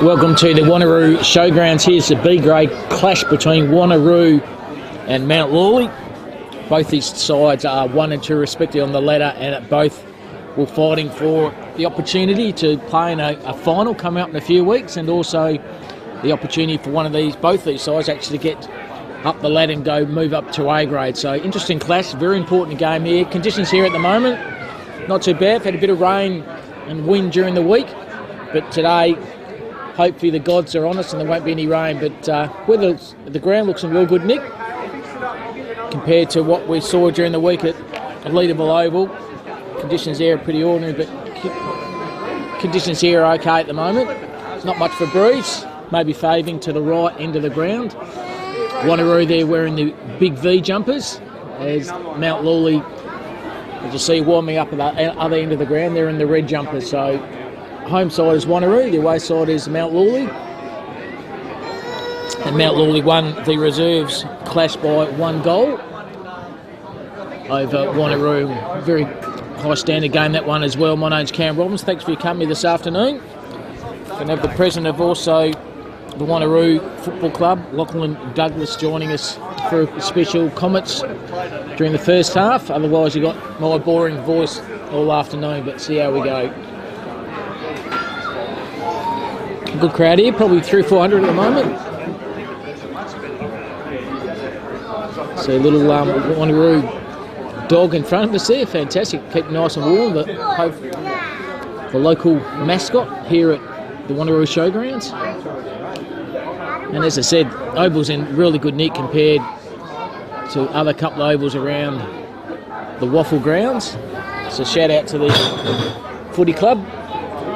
Welcome to the Wanneroo Showgrounds. Here's the B-grade clash between Wanneroo and Mount Lawley. Both these sides are 1 and 2 respectively on the ladder, and both were fighting for the opportunity to play in a final coming up in a few weeks, and also the opportunity for both these sides actually to get up the ladder and move up to A grade. So interesting clash, very important game here. Conditions here at the moment, not too bad. We've had a bit of rain and wind during the week, but today hopefully the gods are on us and there won't be any rain. But the ground looks real good, Nick, compared to what we saw during the week at Leaderville Oval. Conditions there are pretty ordinary, but conditions here are okay at the moment. There's not much for breeze, maybe favouring to the right end of the ground. Wanneroo there wearing the big V jumpers, as Mount Lawley, as you see, warming up at the other end of the ground. They're in the red jumpers. So home side is Wanneroo, the away side is Mount Lawley. And Mount Lawley won the reserves clash by 1 goal over Wanneroo. Very high standard game, that one as well. My name's Cam Robbins. Thanks for your company this afternoon. And have the president of also the Wanneroo Football Club, Lachlan Douglas, joining us for special comments during the first half. Otherwise, you've got my boring voice all afternoon, but see how we go. Good crowd here, probably 300 or 400 at the moment. So a little Wanneroo dog in front of us there, fantastic. Keep nice and warm. The local mascot here at the Wanneroo Showgrounds. And as I said, oval's in really good nick compared to other couple of ovals around the Waffle grounds. So shout out to the footy club,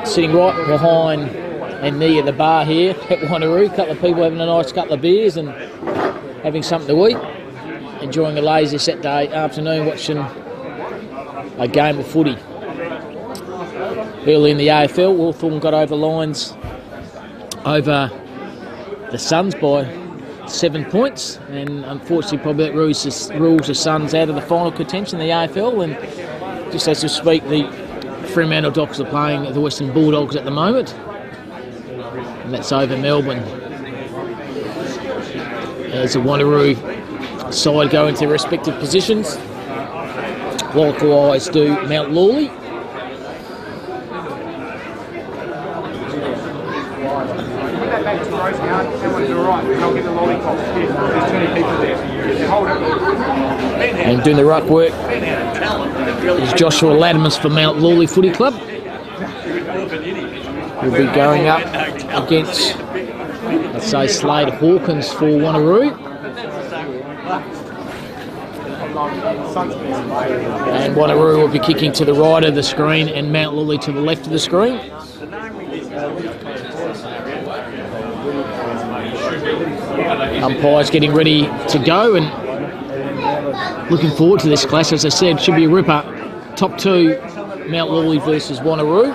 sitting right behind and near the bar here at Wanneroo. A couple of people having a nice couple of beers and having something to eat. Enjoying a lazy Saturday afternoon watching a game of footy. Early in the AFL, Hawthorn got over lines over the Suns by 7 points, and unfortunately probably that rules the Suns out of the final contention in the AFL. And just as we speak, the Fremantle Dogs are playing the Western Bulldogs at the moment, and that's over Melbourne. As the Wanneroo side go into their respective positions, likewise do Mount Lawley. And doing the ruck work is Joshua Latimus for Mount Lawley Footy Club. We'll be going up against, let's say, Slade Hawkins for Wanneroo. And Wanneroo will be kicking to the right of the screen and Mount Lawley to the left of the screen. Umpires getting ready to go and looking forward to this clash. As I said, should be a ripper. Top two, Mount Lawley versus Wanneroo.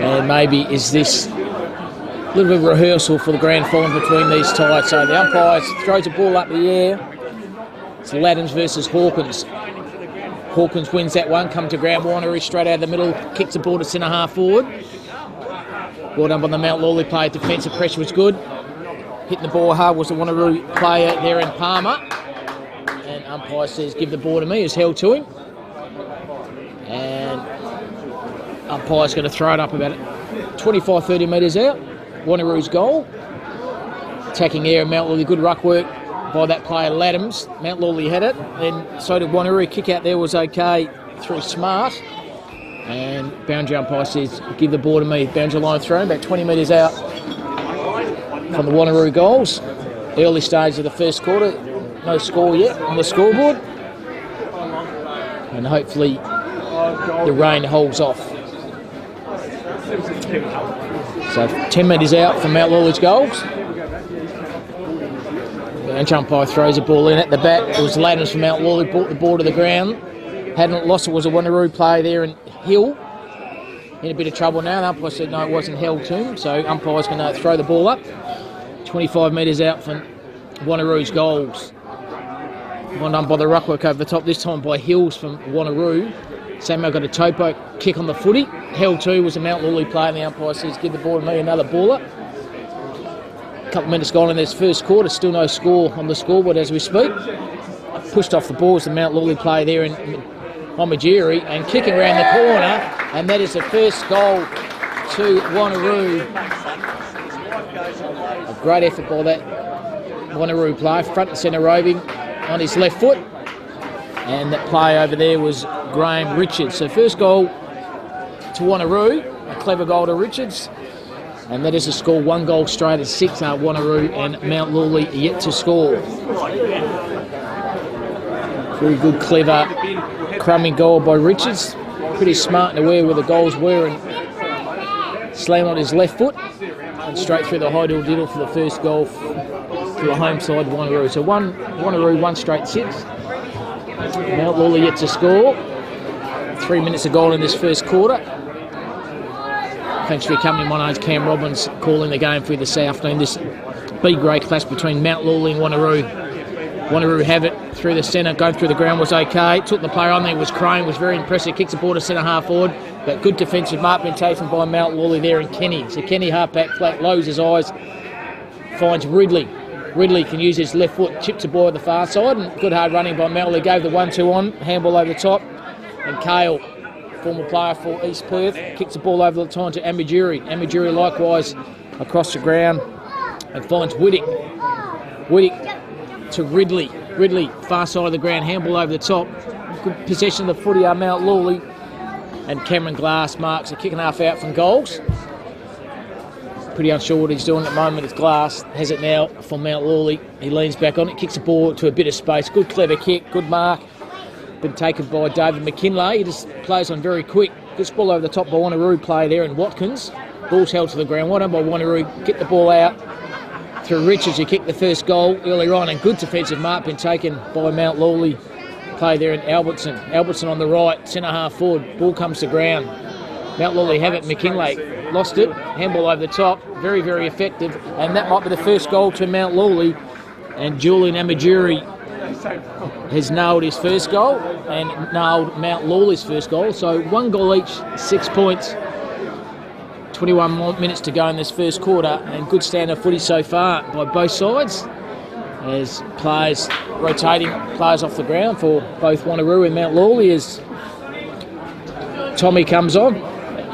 And maybe is this a little bit of rehearsal for the grand final between these sides. So the umpires throws the ball up the air. It's Laddins versus Hawkins. Hawkins wins that one, come to ground. Wanneroo straight out of the middle, kicks the ball to centre half forward. Well done by the Mount Lawley player. Defensive pressure was good. Hitting the ball hard was the Wanneroo player there in Palmer. And umpire says, give the ball to me, is held to him. And umpire's going to throw it up about 25-30 metres out. Wanneroo's goal. Attacking area, Mount Lawley, good ruck work by that player Latims. Mount Lawley had it, and so did Wanneroo. Kick out there was okay through Smart. And boundary umpire says, give the ball to me. Boundary line thrown, about 20 metres out from the Wanneroo goals. Early stage of the first quarter, no score yet on the scoreboard. And hopefully the rain holds off. So 10 metres out from Mount Lawley's goals. Boundary umpire throws the ball in at the back. It was Laddins from Mount Lawley, brought the ball to the ground. Hadn't lost it, was a Wanneroo player there, and Hill in a bit of trouble now. The umpire said no, it wasn't held to him, so umpire's going to throw the ball up. 25 metres out from Wanneroo's goals. One done by the ruckwork over the top, this time by Hills from Wanneroo. Samuel got a toe poke kick on the footy. Held to was a Mount Lawley player, and the umpire says, give the ball to me, another baller. A couple of minutes gone in this first quarter, still no score on the scoreboard as we speak. Pushed off the ball was the Mount Lawley player there in Homagiri, and kicking around the corner, and that is the first goal to Wanneroo. A great effort by that Wanneroo player, front and centre roving on his left foot, and that play over there was Graham Richards. So first goal to Wanneroo, a clever goal to Richards, and that is a score, 1 goal straight at 6 are Wanneroo, and Mount Lawley yet to score. Very good, clever, crumbing goal by Richards. Pretty smart and aware where the goals were, and slammed on his left foot and straight through the high diddle for the first goal to the home side of Wanneroo. So Wanneroo 1 straight 6. Mount Lawley yet to score. 3 minutes of goal in this first quarter. Thanks for your company. My name's Cam Robbins, calling the game for you this afternoon. This B grade clash between Mount Lawley and Wanneroo. Wanneroo have it through the centre, going through the ground was okay. Took the player on there, was Crane, was very impressive. Kicks the ball to centre half forward, but good defensive mark being taken by Mount Lawley there, and Kenny. So Kenny half back flat, lowers his eyes, finds Ridley. Ridley can use his left foot, chips the ball at the far side, and good hard running by Mount Lawley. Gave the 1-2 on, handball over the top, and Kale, former player for East Perth, kicks the ball over the time to Amajiri. Amajiri likewise across the ground and finds Whittick. Whittick to Ridley. Ridley, far side of the ground, handball over the top. Good possession of the footy are Mount Lawley, and Cameron Glass marks a kick and a half out from goals. Pretty unsure what he's doing at the moment. It's Glass, has it now for Mount Lawley. He leans back on it, kicks the ball to a bit of space. Good clever kick, good mark. Been taken by David McKinlay. He just plays on very quick. Good ball over the top by Wanneroo player there, and Watkins. Ball's held to the ground. Well done by Wanneroo. Get the ball out through Richards, who kicked the first goal earlier on, and good defensive mark been taken by Mount Lawley. Play there in Albertson. Albertson on the right, centre half forward. Ball comes to ground. Mount Lawley have it. McKinlay lost it. Handball over the top. Very, very effective. And that might be the first goal to Mount Lawley. And Julian Amajiri has nailed his first goal and nailed Mount Lawley's first goal. So 1 goal each, 6 points. 21 more minutes to go in this first quarter, and good stand-up footy so far by both sides, as players rotating players off the ground for both Wanneroo and Mount Lawley as Tommy comes on,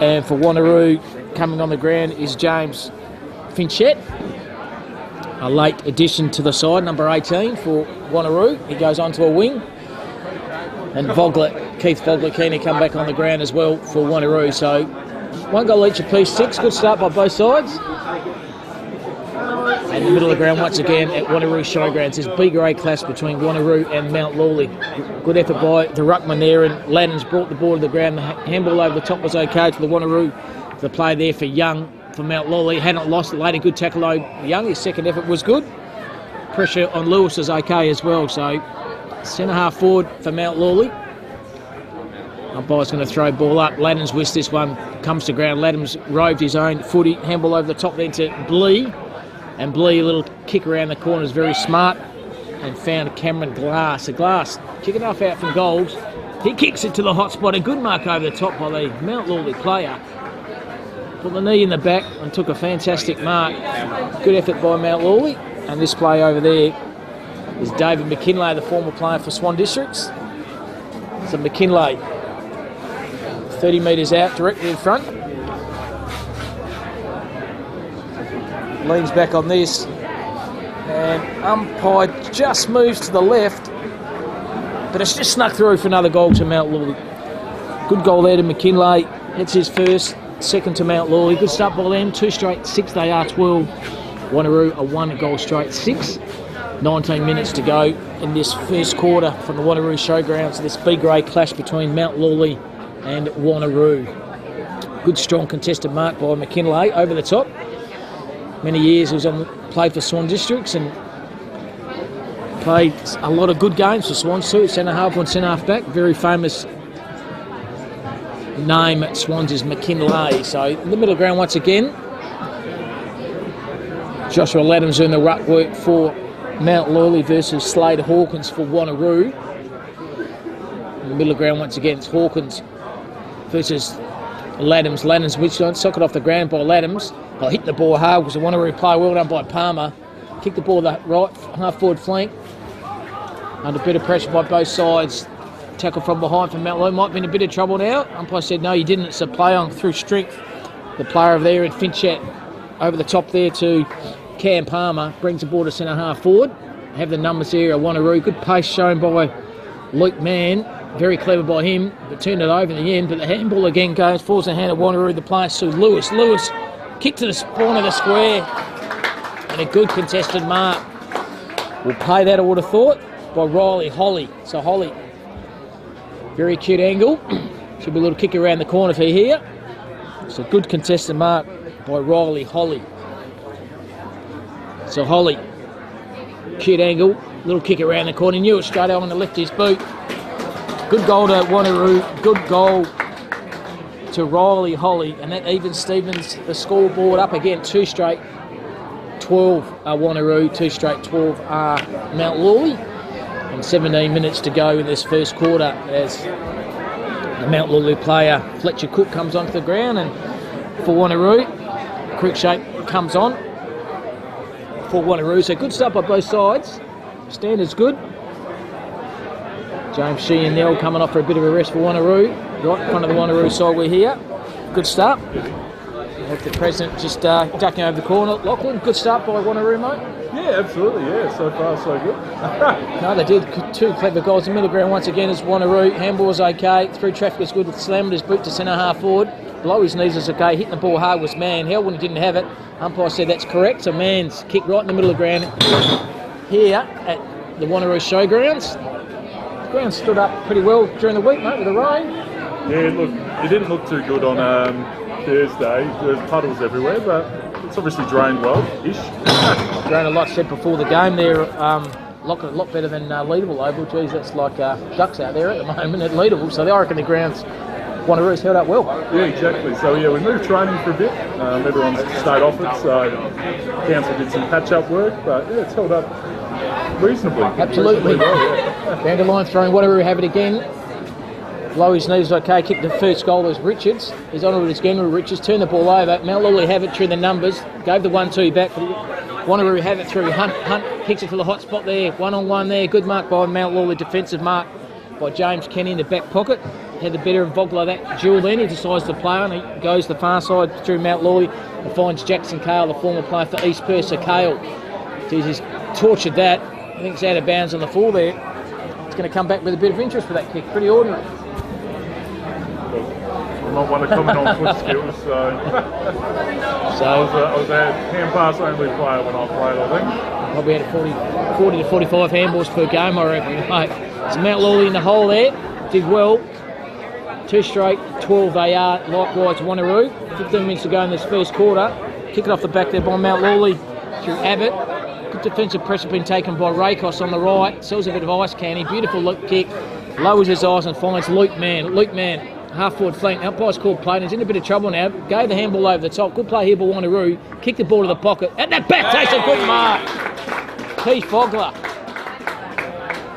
and for Wanneroo coming on the ground is James Finchett, a late addition to the side, number 18 for Wanneroo. He goes on to a wing, and Keith Vogler come back on the ground as well for Wanneroo. So 1 goal each apiece, 6. Good start by both sides. And the middle of the ground once again at Wanneroo Showgrounds. This B grade clash between Wanneroo and Mount Lawley. Good effort by the ruckman there, and Laddens brought the ball to the ground. The handball over the top was okay to the Wanneroo. The play there for Young for Mount Lawley. Hadn't lost it late. A good tackle over Young. His second effort was good. Pressure on Lewis is okay as well. So centre half forward for Mount Lawley. Umpire's going to throw ball up. Laddens whisked this one, comes to ground. Laddens roved his own footy, handball over the top then to Blee. And Blee, a little kick around the corner, is very smart and found Cameron Glass. A Glass kicking off out from goals. He kicks it to the hot spot. A good mark over the top by the Mount Lawley player. Put the knee in the back and took a fantastic mark. Good effort by Mount Lawley. And this play over there is David McKinlay, the former player for Swan Districts. So McKinlay, 30 metres out, directly in front. Leans back on this. And umpire just moves to the left. But it's just snuck through for another goal to Mount Lawley. Good goal there to McKinlay. It's his first. Second to Mount Lawley. Good start by them. 2 straight 6. They are 12. Wanneroo a 1 goal straight 6. 19 minutes to go in this first quarter from the Wanneroo Showgrounds. This B grade clash between Mount Lawley and Wanneroo. Good strong contested mark by McKinlay over the top. Many years he was played for Swan Districts and played a lot of good games for Swans too. Centre half and centre half back. Very famous name at Swans is McKinlay. So in the middle of the ground once again, Joshua Laddams doing the ruck work for Mount Lawley versus Slade Hawkins for Wanneroo. In the middle of the ground once again, it's Hawkins versus Laddams. Laddams, which don't sock it off the ground by Laddams. I'll hit the ball hard because the Wanneroo play well done by Palmer. Kick the ball the right half-forward flank. Under a bit of pressure by both sides. Tackle from behind from Mount Lawley. Might be in a bit of trouble now. Umpire said no, you didn't. It's a play on through strength. The player over there in Finchat over the top there to Cam Palmer. Brings the ball to centre half forward. Have the numbers here at Wanneroo. Good pace shown by Luke Mann. Very clever by him, but turned it over in the end. But the handball again goes, falls in the hand of Wanneroo. The player Sue Lewis. Lewis kick to the spawn of the square. And a good contested mark. We'll pay that, I would have thought, by Riley Holly. So Holly, very cute angle. Should be a little kick around the corner for here. So good contested mark by Riley Holly. So Holly, cute angle, little kick around the corner. Knew it straight on the left his boot. Good goal to Wanneroo. Good goal to Riley Holly. And that evens Stevens the scoreboard up again. 2 straight 12 are Wanneroo, 2 straight 12 are Mount Lawley. And 17 minutes to go in this first quarter as the Mount Lawley player Fletcher Cook comes onto the ground, and for Wanneroo, Cruikshank comes on for Wanneroo. So good stuff by both sides. Standard's good. James Sheehan Nell coming off for a bit of a rest for Wanneroo. Right in front of the Wanneroo side we're here. Good start. With the president just ducking over the corner. Lachlan, good start by Wanneroo, mate. Yeah, absolutely, yeah. So far, so good. No, they did 2 clever goals. The middle ground once again is Wanneroo. Handball's okay. Through traffic is good. Slammed his boot to centre half forward. Below his knees is okay. Hitting the ball hard was Mann. Hell when he didn't have it. Umpire said that's correct. So Mann's kicked right in the middle of the ground here at the Wanneroo Showgrounds. The ground stood up pretty well during the week, mate, with the rain. Yeah, look, it didn't look too good on Thursday. There's puddles everywhere, but it's obviously drained well-ish. Drained a lot, said before the game there. A lot better than Leadable Oval. Geez, that's like ducks out there at the moment at Leadable. So I reckon the grounds Wanneroo's held up well. Yeah, exactly. So yeah, we moved training for a bit. Everyone's stayed off it, so council did some patch-up work, but yeah, it's held up reasonably. Absolutely. Reasonably well, yeah. Down the line throwing Wanneroo have it again. Low his knees, okay. Kicked the first goal as Richards. He's on with his game with Richards. Turned the ball over. Mount Lawley have it through the numbers. Gave the 1-2 back. Wanneroo have it through. Hunt kicks it to the hot spot there. 1-on-1 there. Good mark by Mount Lawley. Defensive mark by James Kenny in the back pocket. Had the better of Vogler that duel then. He decides to play on. He goes the far side through Mount Lawley and finds Jackson Cale, the former player for East Perth. So Cale, geez, he's tortured that. I think it's out of bounds on the full there. It's going to come back with a bit of interest for that kick. Pretty ordinary. I might want to comment on foot skills, so I was a hand pass only player when I played, I think. Probably had 40 to 45 handballs per game, I reckon. Mate. So Mount Lawley in the hole there, did well. 2 straight, 12 they are. Likewise, Wanneroo. 15 minutes to go in this first quarter. Kick it off the back there by Mount Lawley through Abbott. Good defensive pressure being taken by Rakos on the right. Sells a bit of ice candy. Beautiful look kick. Lowers his eyes and finds Luke Mann. Luke Mann, half-forward flank. Umpire's called play and he's in a bit of trouble now. Gave the handball over the top. Good play here by Wanneroo. Kicked the ball to the pocket. And that back takes a good mark. Keith Fogler.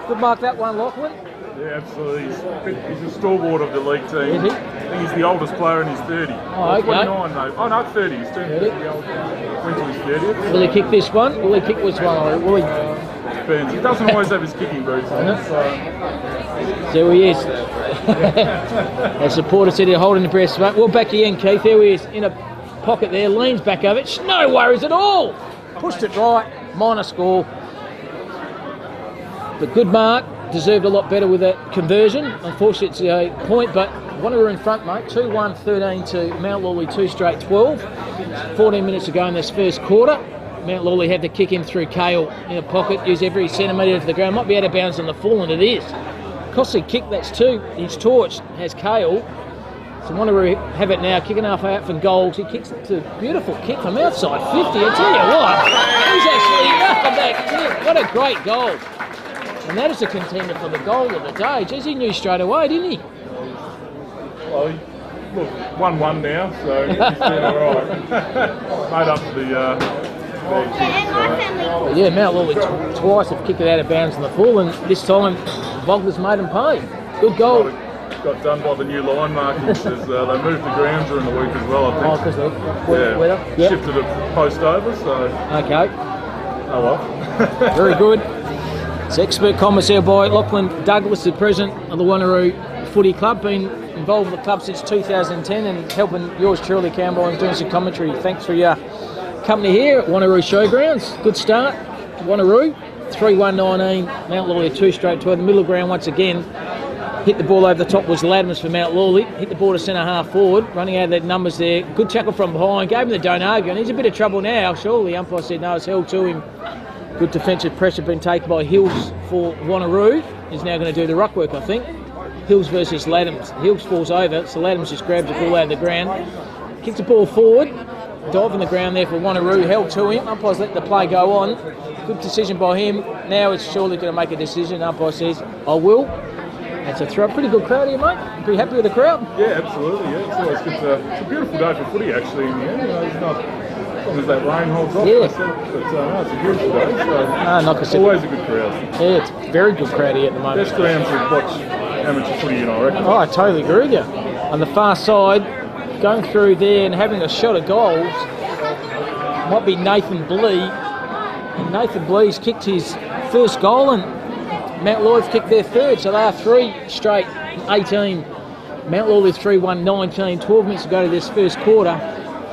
Good mark that one, Lachlan. Yeah, absolutely. He's a stalwart of the league team. Is he? I think he's the oldest player in his 30. Oh, okay. 29 though. Oh no, 30. He's turned 30. Went to his 30th. Will he kick this one? Will he kick this one? Will he? Depends. He doesn't always have his kicking boots on. So There he is. The supporter said he's holding the breast. Well, back again, Keith. There he is in a pocket there. Leans back over it. No worries at all. Pushed it right. Minor score. But good mark. Deserved a lot better with that conversion. Unfortunately, it's a point, but Wanneroo in front, mate. 2-1, 13 to Mount Lawley, 2 straight 12. 14 minutes to go in this first quarter. Mount Lawley had to kick him through Cale in a pocket, use every centimetre to the ground. Might be out of bounds on the full, and it is. Costly kick, that's 2. His torch has Cale. So Wanneroo have it now, kicking half out from goals. He kicks it to a beautiful kick from outside 50. I tell you what, he's actually nothing back. What a great goal. And that is a contender for the goal of the day. Jeez, he knew straight away, didn't he? well, look, 1-1 now, so he's doing all right. Made up for the yeah, Mount Lawley twice have kicked it out of bounds in the full, and this time Vogler's made him pay. Good goal. got got done by the new line markings. They moved the grounds during the week as well, I think. Oh, because of weather? Yep. Shifted it post over, so... Okay. Oh well. Very good. It's expert comments here by Lachlan Douglas, the president of the Wanneroo Footy Club. Been involved with the club since 2010 and helping yours truly, Campbell, and doing some commentary. Thanks for your company here at Wanneroo Showgrounds. Good start. Wanneroo, 3-1-19. Mount Lawley, a 2 straight 12. The middle ground once again. Hit the ball over the top was Ladhams for Mount Lawley. Hit the ball to centre half forward. Running out of their numbers there. Good tackle from behind. Gave him the don't argue. And he's in a bit of trouble now. Surely the umpire said no, it's held to him. Good defensive pressure being taken by Hills for Wanneroo. He's now going to do the ruck work, I think. Hills versus Ladhams. Hills falls over, so Ladhams just grabs the ball out of the ground. Kicks the ball forward. Dive on the ground there for Wanneroo. Held to him. Umpire's let the play go on. Good decision by him. Now it's surely going to make a decision. Umpire says, I will. That's a throw. Pretty good crowd here, mate. Pretty happy with the crowd? Yeah, absolutely. Yeah, it's always good. It's a beautiful day for footy, actually, in the end. It's not... As long as that rain holds off, yeah. But no, it's a beautiful day, so like I said, always a good crowd. Yeah, it's a very good crowd here at the moment. Best grounds to watch amateur footy in, I reckon. Oh, I totally agree with you. On the far side, going through there and having a shot at goals, might be Nathan Blee. And Nathan Blee's kicked his first goal and Mount Lawley's kicked their third, so they are 3 straight 18. Mount Lawley 3-1-19, 12 minutes to go to this first quarter.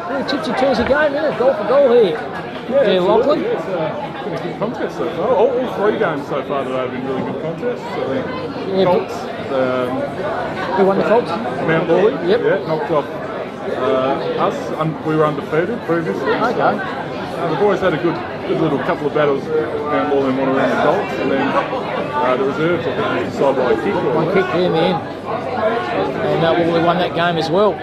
Really tipsy-turvy game, isn't it? Goal for goal here. Yeah, Lachlan. Yeah, it's been a good contest so far. All 3 games so far today have been really good contests. I think Colts. Who won the Colts? Mount Lawley. Yep. Yeah, knocked off us. We were undefeated previously. Okay. So, the boys had a good little couple of battles, Mount Lawley and Wanneroo in the Colts, and then the reserves, I think, was decided by a kick. One kick there in the end. And Lawley won that game as well.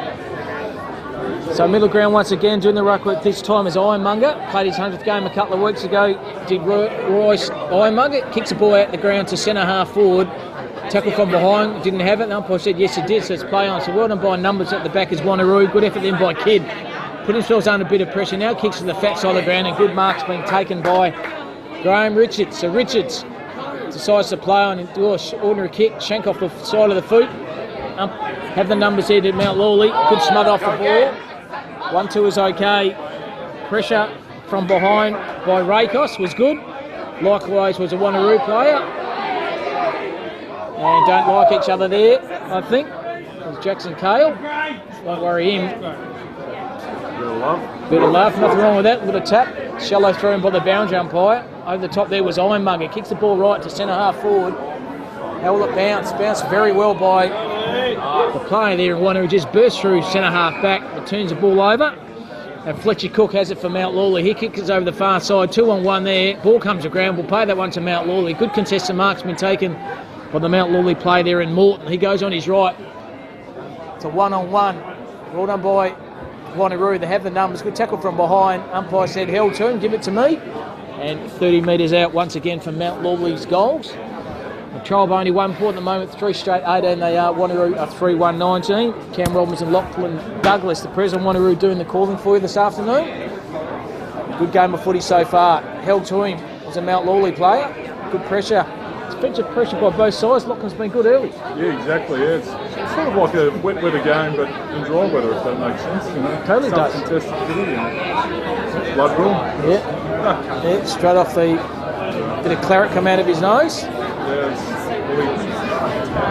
So middle ground once again doing the ruck work this time is Ironmonger. Played his 100th game a couple of weeks ago. Did Royce Ironmonger. Kicks the ball out the ground to centre half forward. Tackle from behind. Didn't have it. The umpire said yes it did, so it's play on. So well done by numbers at the back is Wanneroo. Good effort then by Kidd. Put themselves under a bit of pressure. Now kicks to the fat side of the ground and good marks being taken by Graham Richards. So Richards decides to play on and do an ordinary kick. Shank off the side of the foot. Have the numbers here to Mount Lawley. Good smother off the ball. 1-2 is okay. Pressure from behind by Rakos was good. Likewise was a Wanneroo player. And don't like each other there, I think. It was Jackson Cale. Won't worry him. Bit of love, nothing wrong with that. Little tap. Shallow throw in by the boundary umpire. Over the top there was Ironmonger. Kicks the ball right to centre half forward. How will it bounce? Bounced very well by the player there in Wanneroo. Just burst through centre half back, but turns the ball over. And Fletcher Cook has it for Mount Lawley. He kicks it over the far side. 2-on-1 there. Ball comes to ground. We'll play that one to Mount Lawley. Good contested marks been taken by the Mount Lawley play there in Morton. He goes on his right. It's a 1-on-1. Well done by Wanneroo. They have the numbers. Good tackle from behind. Umpire said held to him. Give it to me. And 30 metres out once again for Mount Lawley's goals. Trial by only 1 point at the moment, 3 straight 18. They are Wanneroo are 3-1-19. Cam Robbins and Lachlan Douglas, the president of Wanneroo, doing the calling for you this afternoon. Good game of footy so far. Held to him as a Mount Lawley player. Good pressure. Defensive pressure by both sides. Lachlan's been good early. Yeah, exactly. Yeah, it's sort of like a wet weather game, but in dry weather, if that makes sense. You know, totally does. Contested footy and blood rule. Yeah. Yeah, straight off the bit of claret come out of his nose.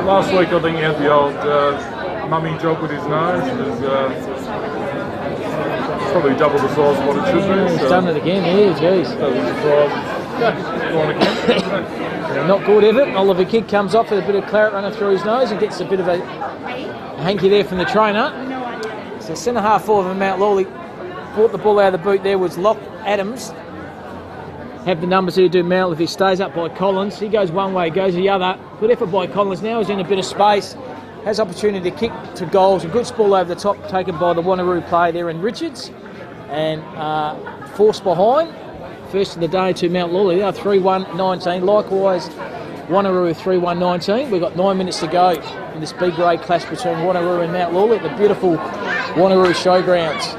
Last week I think he had the old mummy job with his nose. It's probably double the size of what it should be. He's done it again, yeah, jeez. Not good effort. Oliver Kidd comes off with a bit of claret running through his nose and gets a bit of a hanky there from the trainer. So centre half forward of Mount Lawley brought the ball out of the boot there was Lock Adams. Have the numbers here to do Mount if he stays up by Collins. He goes one way, goes the other. Good effort by Collins. Now he's in a bit of space. Has opportunity to kick to goals. A good ball over the top taken by the Wanneroo player there in Richards. And forced behind. First of the day to Mount Lawley. They are 3-1-19. Likewise, Wanneroo 3-1-19. We've got 9 minutes to go in this B-grade clash between Wanneroo and Mount Lawley at the beautiful Wanneroo Showgrounds.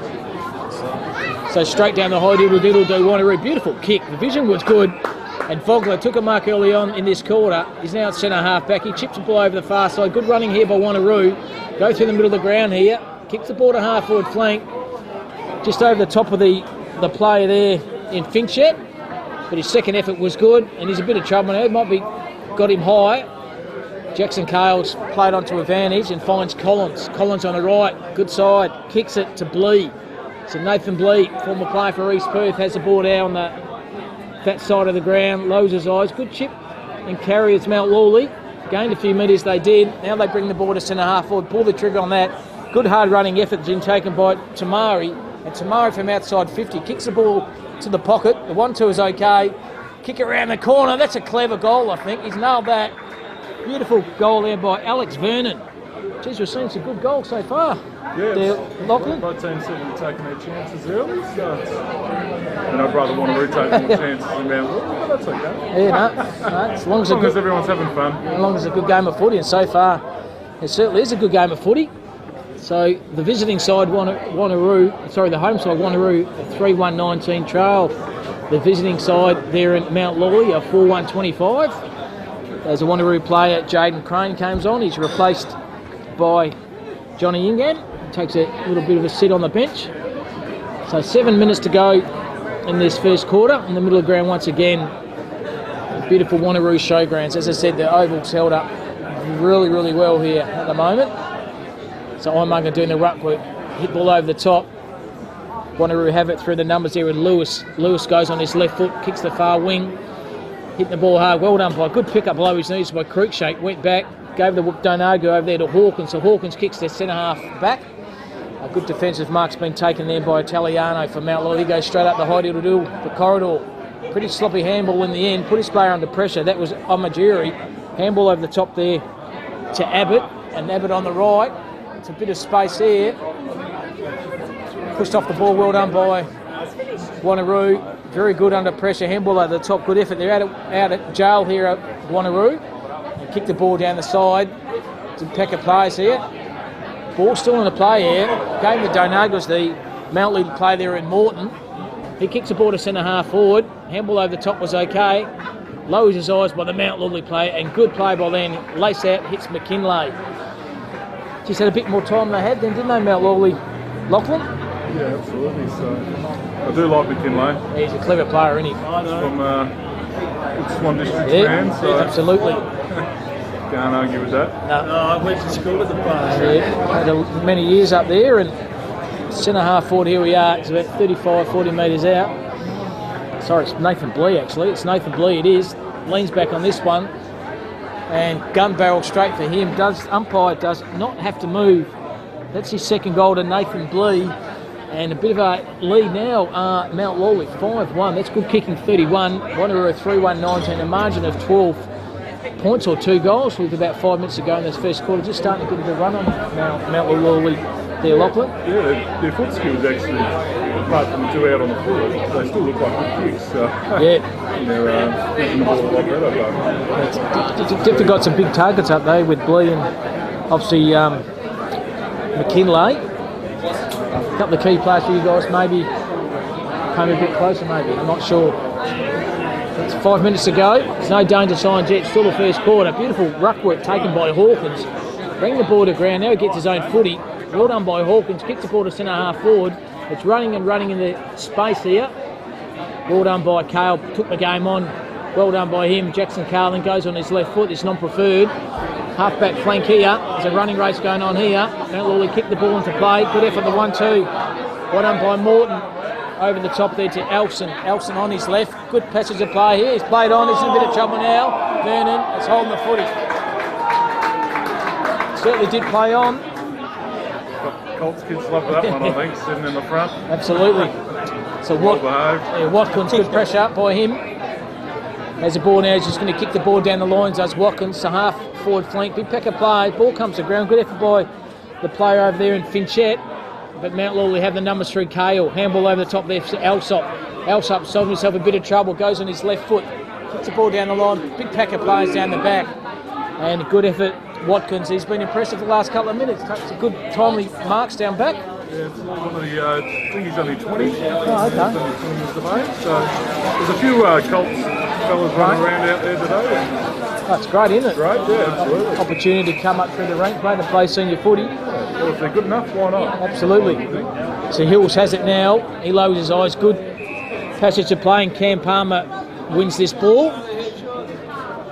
So straight down the high diddle-diddle do Wanneroo. Beautiful kick. The vision was good. And Vogler took a mark early on in this quarter. He's now at centre half back. He chips the ball over the far side. Good running here by Wanneroo. Go through the middle of the ground here. Kicks the ball to half forward flank. Just over the top of the player there in Finchet. But his second effort was good, and he's a bit of trouble now. It might be got him high. Jackson Cale's played onto advantage and finds Collins. Collins on the right, good side, kicks it to Blee. So Nathan Blee, former player for East Perth, has the ball down that side of the ground, lowers his eyes. Good chip and carry. It's Mount Lawley. Gained a few metres, they did. Now they bring the ball to centre half forward, pull the trigger on that. Good hard running effort being taken by Tamari. And Tamari from outside 50 kicks the ball to the pocket. The 1-2 is okay. Kick around the corner. That's a clever goal, I think. He's nailed that. Beautiful goal there by Alex Vernon. Geez, we've seen some good goals so far. Yeah, Lachlan. both teams seem to be taking their chances early, so I'd rather Wanneroo take more chances than Mount Lawley, but that's okay. Yeah, no, as long as everyone's having fun. As long as it's a good game of footy, and so far it certainly is a good game of footy. So the visiting side, the home side, Wanneroo, a 3-1-19 trail. The visiting side there in Mount Lawley, a 4-1-25. As a Wanneroo player, Jaden Crane comes on. He's replaced by Johnny Ingham. Takes a little bit of a sit on the bench. So 7 minutes to go in this first quarter. In the middle of the ground once again. Beautiful Wanneroo showgrounds. As I said, the oval's held up really, really well here at the moment. So Imunga doing the ruck work. Hit ball over the top. Wanneroo have it through the numbers there with Lewis. Lewis goes on his left foot, kicks the far wing. Hitting the ball hard, well done by good pick up below his knees by Cruikshank. Went back, gave the Donago over there to Hawkins. So Hawkins kicks their centre half back. A good defensive mark's been taken there by Italiano for Mount Lawley. He goes straight up the high to the corridor. Pretty sloppy handball in the end. Put his player under pressure. That was Omajiri. Handball over the top there to Abbott. And Abbott on the right. It's a bit of space here. Pushed off the ball, well done by Wanneroo. Very good under pressure, handball over the top, good effort. They're out at jail here at Wanneroo. They kick the ball down the side. Some pack of players here. Ball still in the play here. Game with Donagos, the Mount Lawley player there in Morton. He kicks the ball to centre half forward. Handball over the top was okay. Lowers his eyes by the Mount Lawley player, and good play by then. Lace out, hits McKinlay. Just had a bit more time than they had then, didn't they, Mount Lawley? Lachlan? Yeah, absolutely. So I do like McKinley. He's a clever player, isn't he? From Swan District fan, so absolutely. Can't argue with that. No, I went to school with the players. Yeah, had many years up there, and centre half forward here we are. It's about 35-40 metres out. Sorry, it's Nathan Blee actually. It's Nathan Blee, it is. Leans back on this one. And gun barrel straight for him. Umpire does not have to move. That's his second goal to Nathan Blee. And a bit of a lead now, Mount Lawley 5-1. That's good kicking, 31. Wanneroo 3-1-19, a margin of 12 points or 2 goals with about 5 minutes to go in this first quarter. Just starting to get a bit of a run on Mount Lawley there, Lachlan. Yeah, their foot skills actually, apart from the 2 out on the foot, they still look like good kicks. So yeah. They're pushing the ball a lot better. Definitely got some big targets up there with Blee and obviously McKinlay. A couple of key players for you guys, maybe come a bit closer, maybe. I'm not sure. It's 5 minutes to go. There's no danger signs yet. Still the first quarter. Beautiful ruck work taken by Hawkins. Bring the ball to ground. Now he gets his own footy. Well done by Hawkins. Kicks the ball to centre half forward. It's running in the space here. Well done by Cale. Took the game on. Well done by him. Jackson Cale then goes on his left foot. It's non-preferred. Half-back flank here. There's a running race going on here. Mount Lawley kicked the ball into play. Good effort, the 1-2. Well done by Morton. Over the top there to Elson. Elson on his left. Good passage of play here. He's played on. He's in a bit of trouble now. Vernon is holding the footy. Certainly did play on. Colts kids love that one, I think, sitting in the front. Absolutely. So Watkins, good pressure up by him. As the ball now, he's just going to kick the ball down the lines, does Watkins, so half forward flank. Big pack of play. Ball comes to ground. Good effort by the player over there in Finchet. But Mount Lawley have the numbers through Cale. Handball over the top there for Alsop. Alsop solving himself a bit of trouble. Goes on his left foot. Kicks the ball down the line. Big pack of players down the back. And good effort, Watkins. He's been impressive the last couple of minutes. Takes a good timely marks down back. Yeah, it's one of the, I think he's only 20. Oh, okay. He's only 20 years of age. So there's a few Colts fellas running around out there today. That's great, isn't it? Great, yeah, absolutely. Opportunity to come up through the rank, play to play senior footy. Well, if they're good enough, why not? Absolutely. So Hills has it now. He lowers his eyes. Good passage to play, and Cam Palmer wins this ball.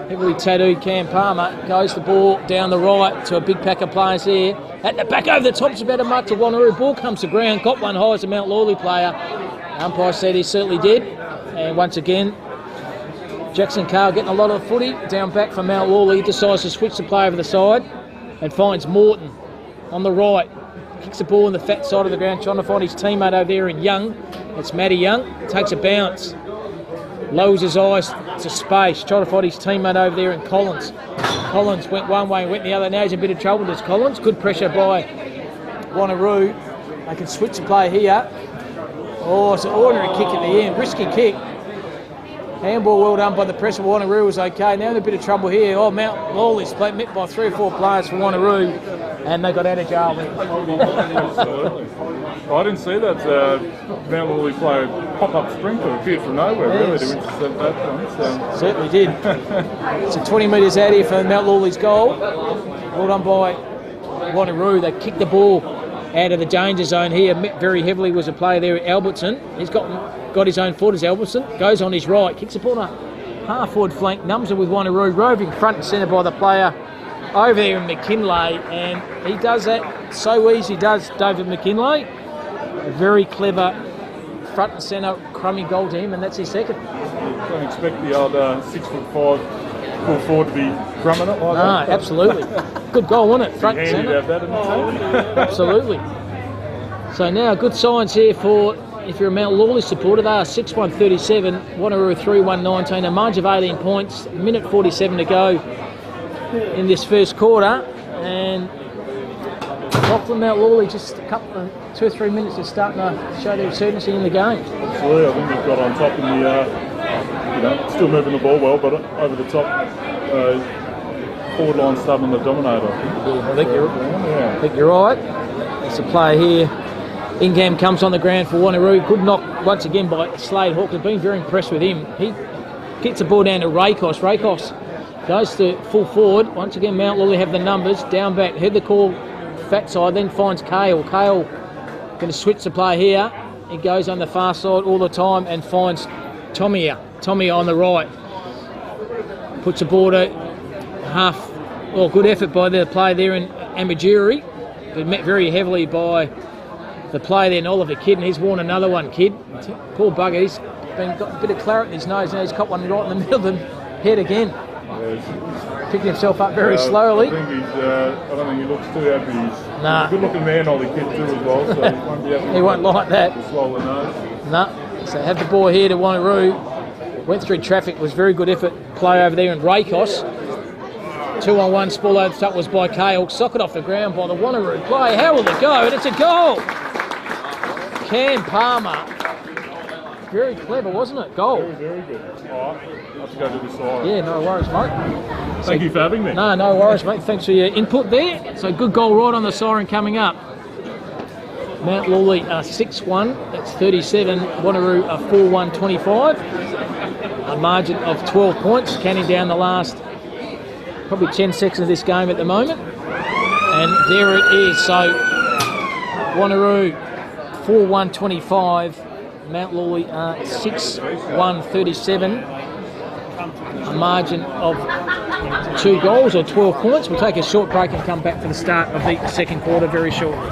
Heavily tattooed Cam Palmer goes the ball down the right to a big pack of players here. At the back over the top's about a mark to Wanneroo. Ball comes to ground. Got one high as a Mount Lawley player. Umpire said he certainly did. And once again, Jackson Carl getting a lot of footy. Down back from Mount Lawley. Decides to switch the play over the side and finds Morton on the right. Kicks the ball on the fat side of the ground, trying to find his teammate over there in Young. It's Matty Young. Takes a bounce. Lowers his eyes to space, trying to find his teammate over there in Collins. Collins went one way and went the other. Now he's in a bit of trouble. There's Collins. Good pressure by Wanneroo. They can switch the play here. Oh, it's an ordinary kick at the end. Risky kick. Handball well done by the pressure. Wanneroo was okay. Now in a bit of trouble here. Oh, Mount Lawley split met by 3 or 4 players for Wanneroo, and they got out of jail there. Absolutely. I didn't see that Mount Lawley player pop-up sprinkler appeared from nowhere, really, to intercept that one. So. Certainly did. So 20 metres out here for Mount Lawley's goal. Well done by Wanneroo. They kicked the ball out of the danger zone here. Met very heavily was a player there, Albertson. He's got his own foot as Albertson. Goes on his right, kicks the ball on a half-forward flank, numbs it with Wanneroo, roving front and centre by the player over there in McKinlay, and he does that so easy, does David McKinlay. A very clever front and centre crummy goal to him, and that's his second. Don't expect the old 6'5" full forward to be crumbing it like that. No, absolutely. Good goal, wasn't it? Front and Handy to centre. have that in the team. Absolutely. So now good signs here for, if you're a Mount Lawley supporter, they are 6-1-37, Wanneroo 3-1-19, a margin of 18 points, minute 47 to go in this first quarter, and Lachlan Mount Lawley just a couple of 2 or 3 minutes is starting to show their certainty in the game. Absolutely, I think they've got on top in the, still moving the ball well, but over the top, forward line starting the dominator. I think you're right. There's a player here. Ingham comes on the ground for Wanneroo. Good knock once again by Slade Hawke. I've been very impressed with him. He kicks the ball down to Rakos. Rakos goes to full forward. Once again, Mount Lawley have the numbers. Down back, heard the call, fat side, then finds Kale. Kale going to switch the play here. He goes on the far side all the time and finds Tommy on the right. Puts the ball to half. Well, good effort by the player there in Amajiri, but met very heavily by the player there in Oliver Kidd, and he's worn another one, Kidd. Poor bugger, he's got a bit of claret in his nose, now he's got one right in the middle of the head again. Picking himself up very slowly. I think I don't think he looks too happy. He's Nah. a good-looking man, Oliver Kidd too as well, so he won't be happy. He won't like that. To swallow the nose. No. So have the ball here to Wanneroo. Went through traffic, was very good effort. Play over there in Rakos. 2-on-1, spool over the top was by Kale. Socket off the ground by the Wanneroo play. How will it go? And it's a goal! Cam Palmer. Very clever, wasn't it? Goal. Very, very good. All right, I'll have to go to the side. Yeah, no worries, mate. Thank you for having me. No worries, mate. Thanks for your input there. So good goal right on the siren coming up. Mount Lawley are 6-1, that's 37. Wanneroo are 4-1-25. A margin of 12 points, counting down the last probably 10 seconds of this game at the moment. And there it is. So Wanneroo 4-1-25. Mount Lawley are 6-1-37. A margin of 2 goals or 12 points. We'll take a short break and come back for the start of the second quarter very shortly.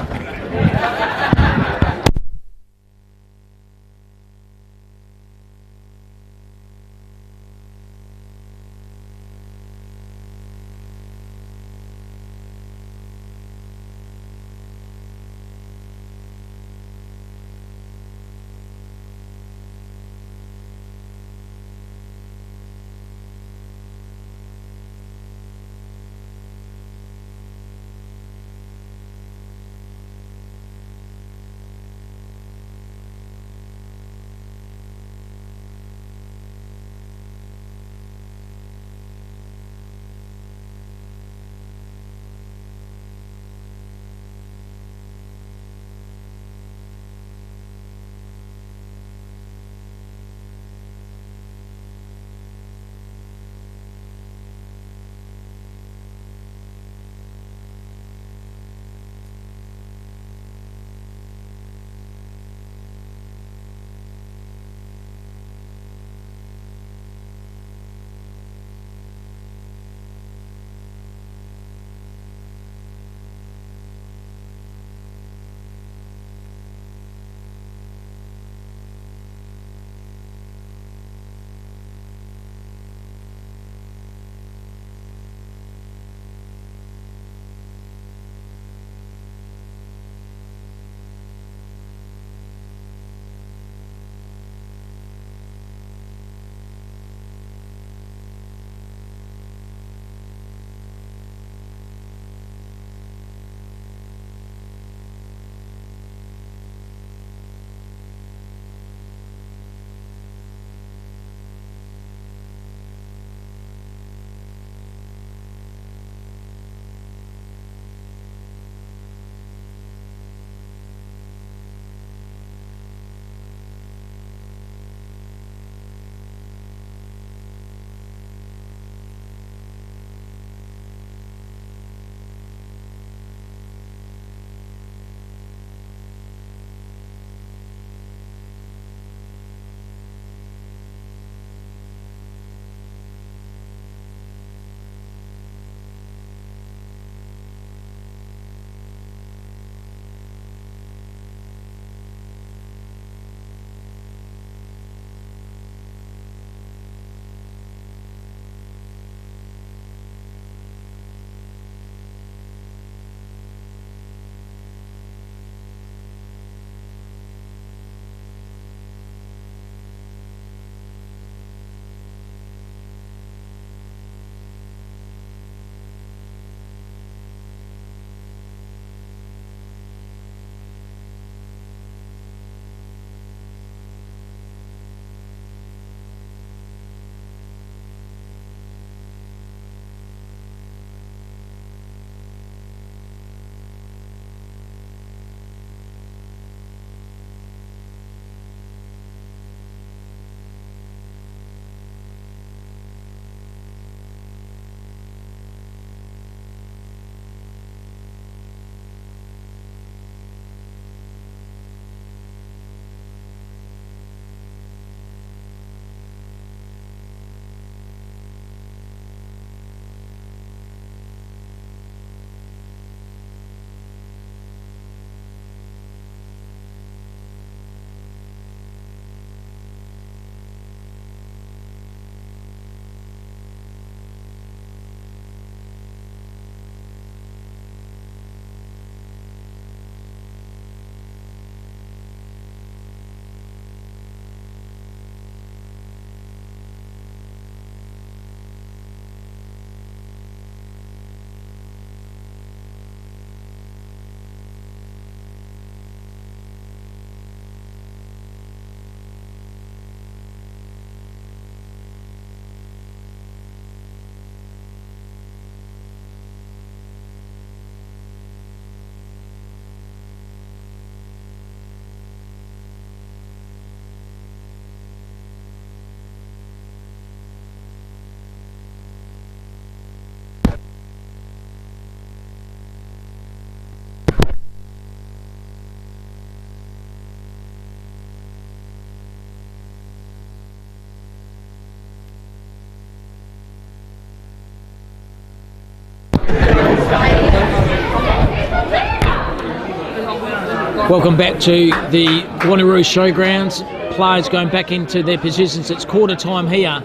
Welcome back to the Wanneroo Showgrounds. Players going back into their positions. It's quarter time here.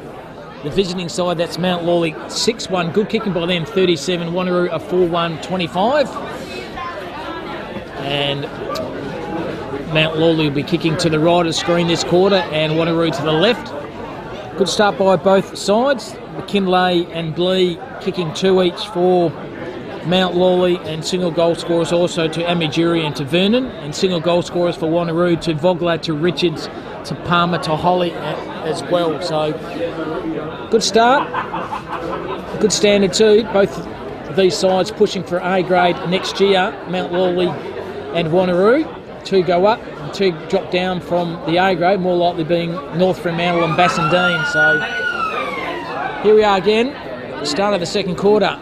The visiting side, that's Mount Lawley, 6-1. Good kicking by them, 37. Wanneroo, a 4-1, 25. And Mount Lawley will be kicking to the right of the screen this quarter and Wanneroo to the left. Good start by both sides. McKinlay and Blee kicking 2 each for Mount Lawley, and single goal scorers also to Amidjuri and to Vernon, and single goal scorers for Wanneroo to Vogler, to Richards, to Palmer, to Holly as well. So good start, good standard too. Both of these sides pushing for A grade next year. Mount Lawley and Wanneroo, 2 go up and 2 drop down from the A grade, more likely being North Fremantle and Bassendean. So here we are again, start of the second quarter.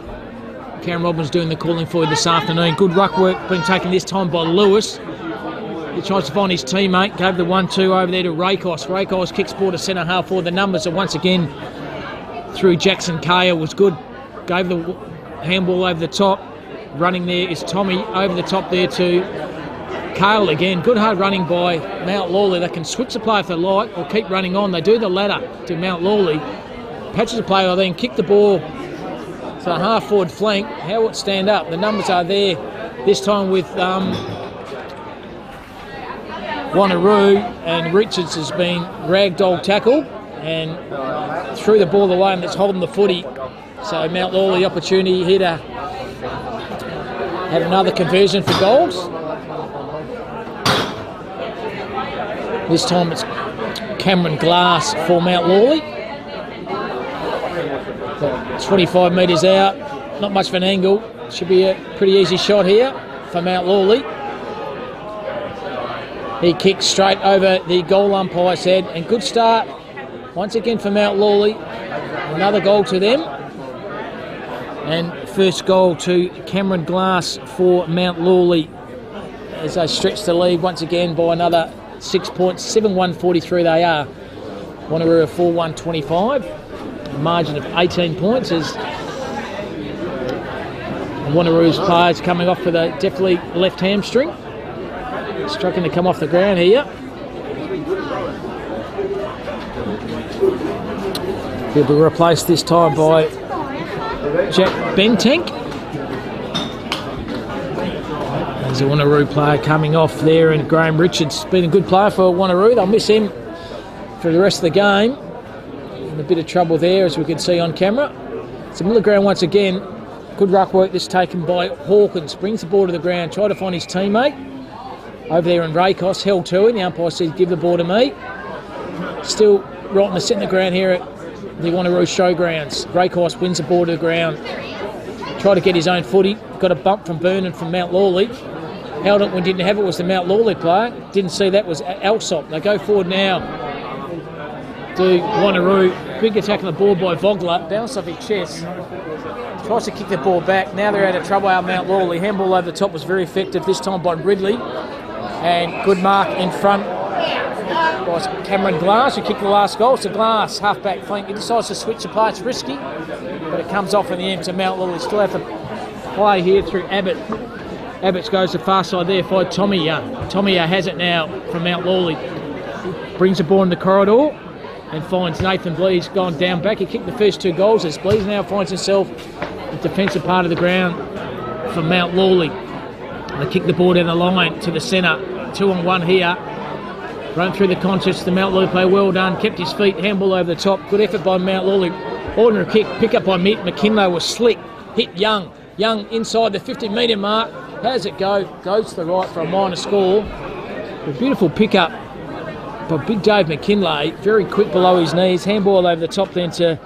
Karen Robbins doing the calling for you this afternoon. Good ruck work being taken this time by Lewis. He tries to find his teammate, gave the 1-2 over there to Rakos. Rakos kicks ball to centre half forward. The numbers are once again through Jackson Kaya was good. Gave the handball over the top. Running there is Tommy over the top there to Kale again. Good hard running by Mount Lawley. They can switch the play if they like or keep running on. They do the latter to Mount Lawley. Patches the play, or then kick the ball to the half-forward flank. How will it stand up? The numbers are there this time with Wanneroo, and Richards has been ragdoll tackle and threw the ball away, and that's holding the footy. So Mount Lawley opportunity here to have another conversion for goals. This time it's Cameron Glass for Mount Lawley. 25 metres out, not much of an angle. Should be a pretty easy shot here for Mount Lawley. He kicks straight over the goal umpire's head, and good start once again for Mount Lawley. Another goal to them, and first goal to Cameron Glass for Mount Lawley as they stretch the lead once again by another 6 points. 7-1-43 they are. Wanneroo 4-1-25. Margin of 18 points as Wanneroo's players coming off with a definitely left hamstring, struggling to come off the ground here. He'll be replaced this time by Jack Bentank. There's a Wanneroo player coming off there, and Graham Richards been a good player for Wanneroo. They'll miss him for the rest of the game. A bit of trouble there, as we can see on camera. So middle ground once again. Good ruck work this taken by Hawkins. Brings the ball to the ground, try to find his teammate. Over there in Rakos, held to him. The umpire says, give the ball to me. Still right in the centre ground here at the Wanneroo Showgrounds. Rakos wins the ball to the ground. Tried to get his own footy. Got a bump from Vernon from Mount Lawley. Held it when didn't have it was the Mount Lawley player. Didn't see that was Alsop. They go forward now to Wanneroo. Big attack on the ball by Vogler. Bounce off his chest. Tries to kick the ball back. Now they're out of trouble out Mount Lawley. Handball over the top was very effective this time by Ridley. And good mark in front by Cameron Glass, who kicked the last goal. So Glass, half-back flank. He decides to switch the play. It's risky, but it comes off in the end. So Mount Lawley still have to play here through Abbott. Abbott goes to the far side there for Tommy. Tommy has it now from Mount Lawley. Brings the ball in the corridor and finds Nathan Blee's gone down back. He kicked the first 2 goals as Blees now finds himself in the defensive part of the ground for Mount Lawley. They kick the ball down the line to the centre. 2-on-1 here. Run through the contest. The Mount Lawley player, well done. Kept his feet, handball over the top. Good effort by Mount Lawley. Ordinary kick, pick up by McKinlay was slick. Hit Young. Young inside the 50-metre mark. How does it go? Goes to the right for a minor score. A beautiful pick up by Big Dave McKinlay. Very quick below his knees. Handball over the top then to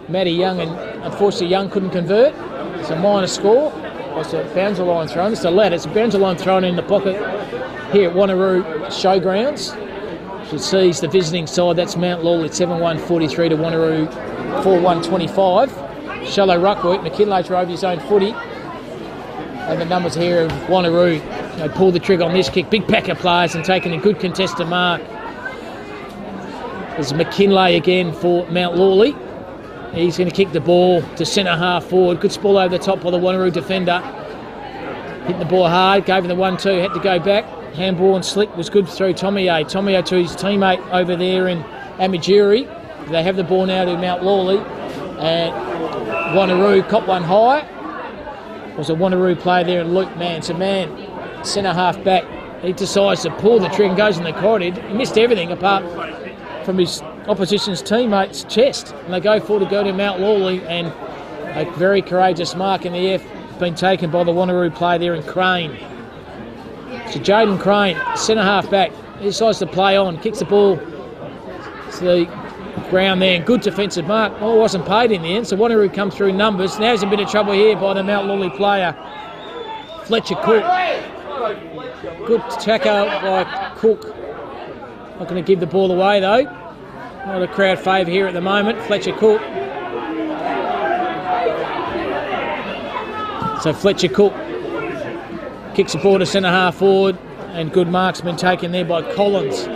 Matty Young, and unfortunately Young couldn't convert. It's a minor score. It's a boundary line thrown. It's a ladder. It's a boundary line thrown in the pocket here at Wanneroo Showgrounds. She sees the visiting side. That's Mount Lawley 7-1-43 to Wanneroo 4-1-25. Shallow ruck work. McKinlay drove his own footy. And the numbers here of Wanneroo. They pull the trigger on this kick. Big pack of players and taking a good contested mark. There's McKinlay again for Mount Lawley. He's going to kick the ball to centre half forward. Good ball over the top by the Wanneroo defender. Hit the ball hard, gave him the 1-2, had to go back. Handball and slick was good through Tomio. Tomio to his teammate over there in Amajiri. They have the ball now to Mount Lawley. And Wanneroo caught one high. There's a Wanneroo player there and Luke Mann. So Mann, centre half back, he decides to pull the trigger and goes in the corridor. He missed everything apart from his opposition's teammate's chest. And they go forward to go to Mount Lawley, and a very courageous mark in the air been taken by the Wanneroo player there in Crane. So Jaden Crane, centre half back, he decides to play on, kicks the ball to the ground there, and good defensive mark. Well, it wasn't paid in the end, so Wanneroo come through numbers. Now there's a bit of trouble here by the Mount Lawley player, Fletcher Cook. Good tackle by Cook. Not going to give the ball away though. Not a crowd favour here at the moment. Fletcher Cook. So Fletcher Cook kicks the ball to centre half forward, and good mark's been taken there by Collins.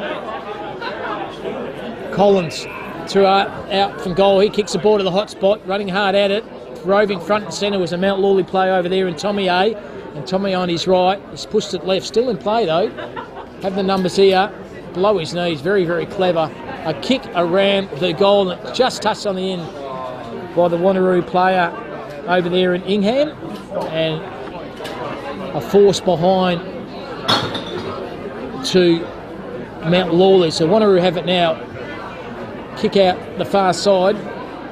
Collins threw out from goal. He kicks the ball to the hot spot, running hard at it. Roving front and centre was a Mount Lawley player over there in Tommy A. And Tommy on his right. He's pushed it left. Still in play though. Have the numbers here. Below his knees. Very, very clever. A kick around the goal and it just touched on the end by the Wanneroo player over there in Ingham. And a force behind to Mount Lawley. So Wanneroo have it now. Kick out the far side.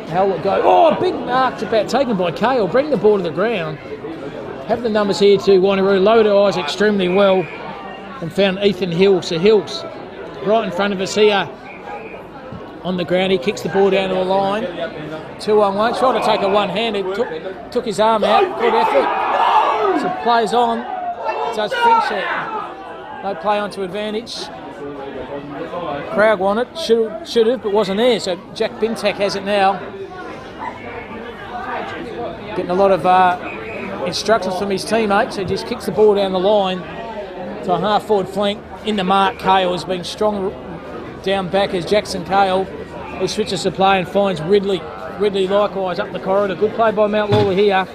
How will it go? Oh, big mark about taken by Cale. Bring the ball to the ground. Have the numbers here to Wanneroo. Lowered her eyes extremely well and found Ethan Hills. So Hills right in front of us here on the ground. He kicks the ball down to the line. 2-on-1. Tried to take a one-handed. Took his arm out. Good effort. So plays on. Does finish it. No play on to advantage. Crowd won it. Should have, but wasn't there. So Jack Bintek has it now. Getting a lot of instructions from his teammates. He just kicks the ball down the line to a half-forward flank. In the mark, Cale has been strong down back as Jackson Cale. He switches the play and finds Ridley. Ridley likewise up the corridor. Good play by Mount Lawley here.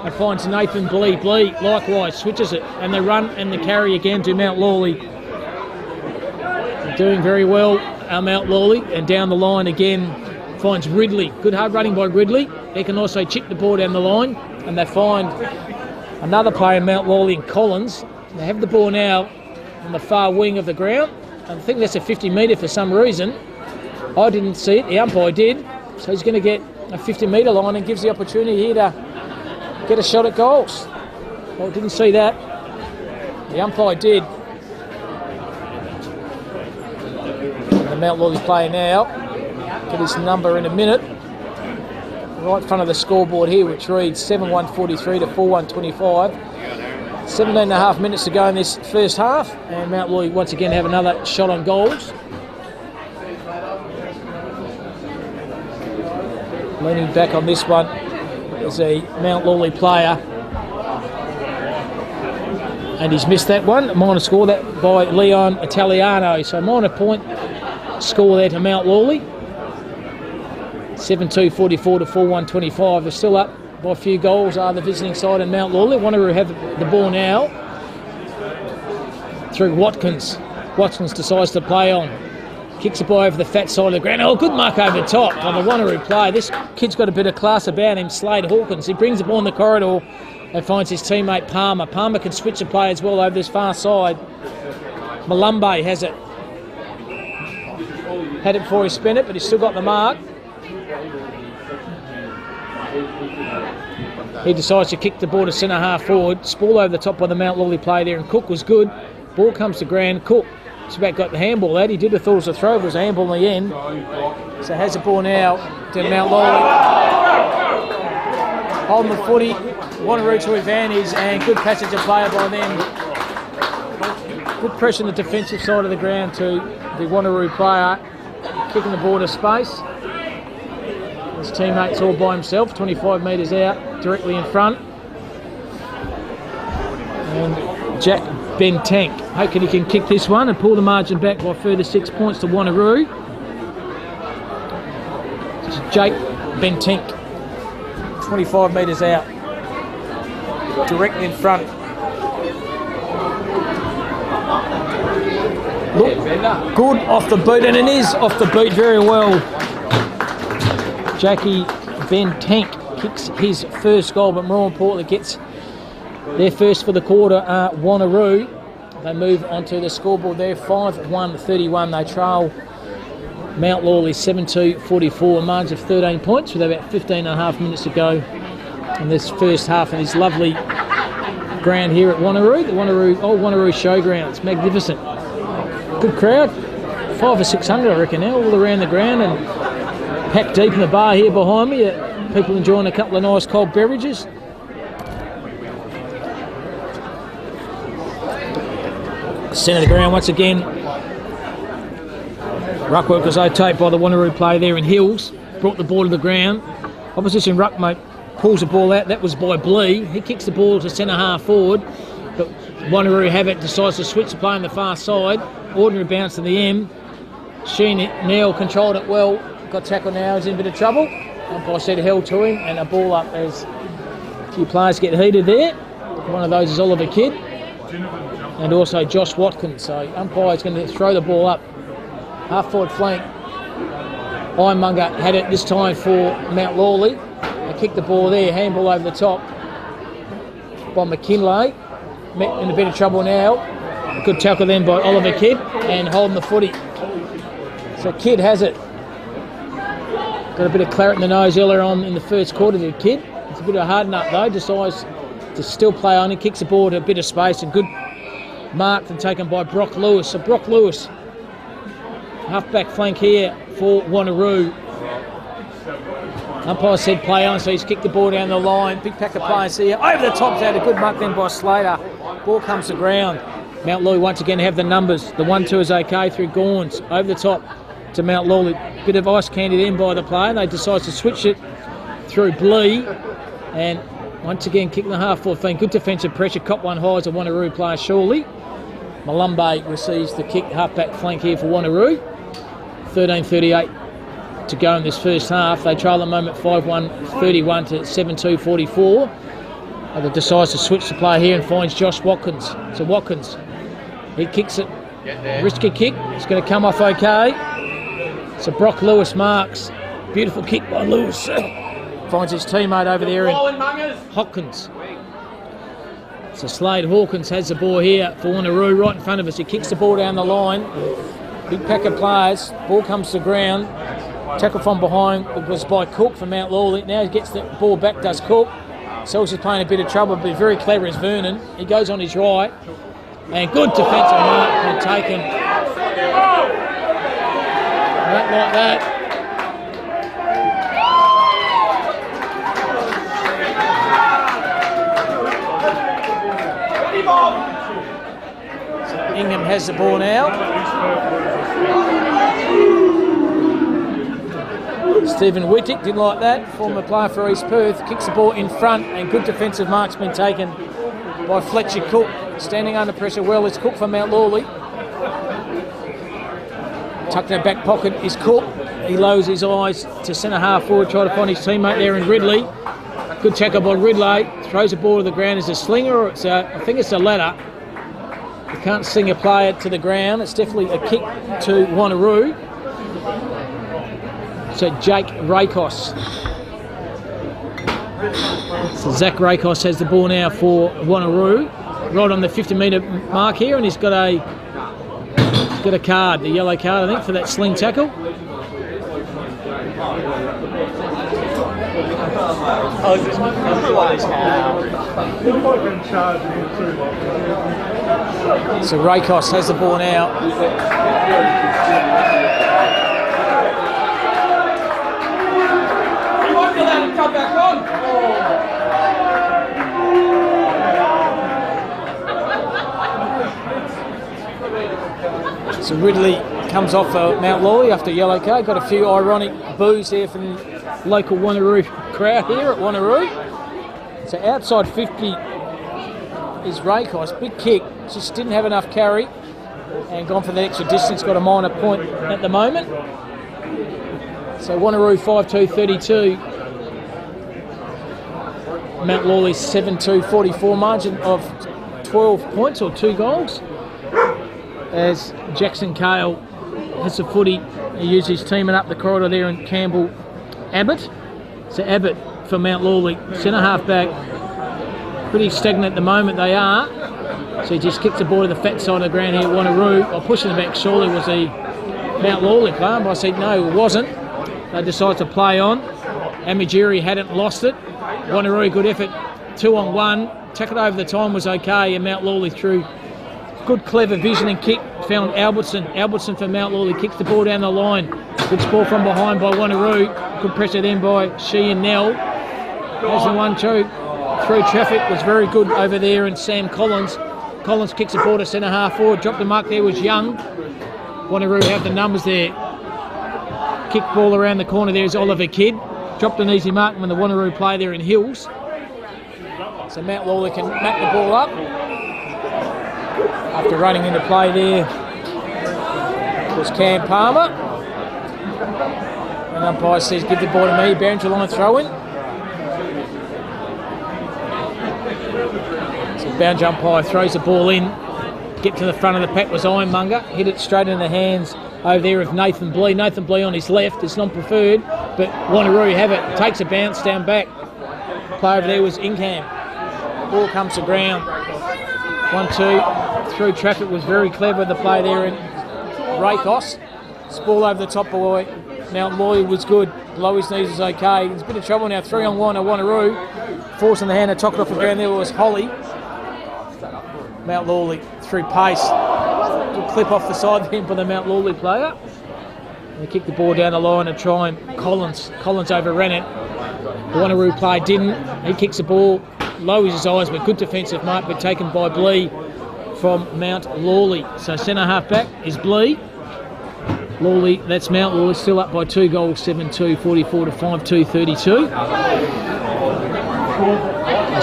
And finds Nathan Blee. Blee likewise switches it. And they run and the carry again to Mount Lawley. They're doing very well, Mount Lawley. And down the line again finds Ridley. Good hard running by Ridley. He can also chip the ball down the line. And they find another player in Mount Lawley in Collins. They have the ball now on the far wing of the ground. I think that's a 50 metre for some reason. I didn't see it, the umpire did. So he's going to get a 50 metre line and gives the opportunity here to get a shot at goals. Well, didn't see that. The umpire did. And the Mount Lawley player now. Get his number in a minute. Right in front of the scoreboard here, which reads 7-1-43 to 4-1-25. 17 and a half minutes to go in this first half, and Mount Lawley once again have another shot on goals. Leaning back on this one is a Mount Lawley player, and he's missed that one. A minor score that by Leon Italiano, so minor point score there to Mount Lawley. 7-2-44 to 4-1-25. They're still up by a few goals, are the visiting side in Mount Lawley. Wanneroo have the ball now through Watkins. Watkins decides to play on. Kicks the ball over the fat side of the ground. Oh, good mark over the top on the Wanneroo player. This kid's got a bit of class about him, Slade Hawkins. He brings the ball in the corridor and finds his teammate Palmer. Palmer can switch the play as well over this far side. Malumbe has it. Had it before he spent it, but he's still got the mark. He decides to kick the ball to centre half forward. Spool over the top by the Mount Lawley player there, and Cook was good. Ball comes to ground. Cook just about got the handball out. He did have thought it was a throw, but it was a handball in the end. So has the ball now to Mount Lawley. Holding the footy. Wanneroo to advantage, and good passage of player by them. Good pressure on the defensive side of the ground to the Wanneroo player. Kicking the ball to space. His teammate's all by himself, 25 metres out, directly in front. And Jack Bentank, hoping he can kick this one and pull the margin back by further 6 points to Wanneroo. It's Jake Bentank, 25 metres out, directly in front Good off the boot, and it is off the boot very well. Jackie Ben Tank kicks his first goal, but more importantly gets their first for the quarter. Wanneroo. They move onto the scoreboard there, 5-1-31. They trail Mount Lawley 7-2-44, a margin of 13 points with about 15 and a half minutes to go in this first half of this lovely ground here at Wanneroo, the old Wanneroo Showground. It's magnificent. Good crowd, 500 or 600 I reckon now, all around the ground, and packed deep in the bar here behind me. People enjoying a couple of nice cold beverages. Centre of the ground once again. Ruckwork was overtaken by the Wanneroo play there in Hills. Brought the ball to the ground. Opposition ruckmate pulls the ball out. That was by Blee. He kicks the ball to centre half forward. But Wanneroo have it, decides to switch the play on the far side. Ordinary bounce to the end. Sheen Neil controlled it well. Got tackled now, he's in a bit of trouble. Umpire said held to him, and a ball up as a few players get heated there. One of those is Oliver Kidd. And also Josh Watkins. So umpire's going to throw the ball up. Half forward flank. Ironmonger had it this time for Mount Lawley. They kicked the ball there, handball over the top by McKinlay. In a bit of trouble now. Good tackle then by Oliver Kidd and holding the footy. So Kidd has it. Got a bit of claret in the nose earlier on in the first quarter there, Kidd. It's a bit of a hard nut though, decides to still play on. He kicks the ball to a bit of space and good marked and taken by Brock Lewis. So Brock Lewis, half-back flank here for Wanneroo. Umpire said play on, so he's kicked the ball down the line. Big pack of players here. Over the top's out, a good mark then by Slater. Ball comes to ground. Mount Lawley once again have the numbers. The 1-2 is okay through Gawns. Over the top to Mount Lawley. Bit of ice candied in by the player. They decide to switch it through Blee. And once again kicking the half-forward flank. Good defensive pressure. Cop one high as a Wanneroo player surely. Malumbe receives the kick, half-back flank here for Wanneroo. 13:38 to go in this first half. They trail at the moment 5-1-31 to 7-2-44. They decides to switch the play here and finds Josh Watkins. So Watkins, he kicks it, risky kick. It's going to come off okay. So Brock Lewis marks. Beautiful kick by Lewis. Finds his teammate over there in Hopkins. So Slade Hawkins has the ball here for Wanneroo right in front of us. He kicks the ball down the line. Big pack of players. Ball comes to ground. Tackle from behind. It was by Cook from Mount Lawley. Now he gets the ball back, does Cook. Sells is playing a bit of trouble, but very clever is Vernon. He goes on his right. And good defensive mark and taken. Like that. So Ingham has the ball now. Stephen Whittick didn't like that. Former player for East Perth. Kicks the ball in front and good defensive mark's been taken by Fletcher Cook. Standing under pressure well is Cook from Mount Lawley. Tucked in the back pocket is Cook. He lowers his eyes to centre half forward, try to find his teammate there in Ridley. Good tackle by Ridley. Throws the ball to the ground. Is a slinger or it's a, I think it's a ladder. You can't sling a player to the ground. It's definitely a kick to Wanneroo. So Jake Rakos. So Zach Rakos has the ball now for Wanneroo. Right on the 50-metre mark here, and he's got a card, the yellow card I think, for that sling tackle. So Rakos has the ball now. Come back on. So Ridley comes off Mount Lawley after yellow card. Got a few ironic boos here from the local Wanneroo crowd here at Wanneroo. So outside 50 is Rakos. Big kick. Just didn't have enough carry and gone for the extra distance. Got a minor point at the moment. So Wanneroo 5-2-32. Mount Lawley 7-2-44, margin of 12 points or 2 goals. as Jackson Cale hits the footy. He uses his teaming up the corridor there in Campbell Abbott. So Abbott for Mount Lawley, centre half back. Pretty stagnant at the moment they are. So he just kicks the ball to the fat side of the ground here, Wanneroo. Or pushing the back surely was the Mount Lawley player, but I said no, it wasn't. They decided to play on. Amigiri hadn't lost it. Wanneroo, good effort, 2-on-1. Tack it over the time was okay, and Mount Lawley through good clever vision and kick. Found Albertson. Albertson for Mount Lawley, kicks the ball down the line. Good ball from behind by Wanneroo. Good pressure then by She and Nell. There's the 1-2. Through traffic was very good over there, and Sam Collins. Collins kicks the ball to centre half forward. Dropped the mark there was Young. Wanneroo have the numbers there. Kick ball around the corner there is Oliver Kidd. Dropped an easy mark when the Wanneroo play there in Hills. So Mount Lawley can mat the ball up. After running into play there was Cam Palmer. And umpire says give the ball to me. Boundary line throw in. So boundary umpire throws the ball in. Get to the front of the pack was Ironmonger. Hit it straight in the hands over there of Nathan Blee. Nathan Blee on his left. It's not preferred, but Wanneroo have it. Takes a bounce down back. Play over there was Ingham. Ball comes to ground. 1-2. Through traffic was very clever. The play there in Rakos. Ball over the top boy. Mount Lawley was good. Below his knees is okay. There's a bit of trouble now. 3-on-1 at Wanneroo. Forcing the hand to knock it off the ground there was Holly. Mount Lawley through pace. Good clip off the side then by the Mount Lawley player. And they kick the ball down the line and try and Collins overran it. The Wanneroo player didn't. He kicks the ball, lowers his eyes, but good defensive mark, but taken by Blee from Mount Lawley. So centre half back is Blee. Lawley, that's Mount Lawley, still up by 2 goals, 7-2, 44 to 5-2, 32.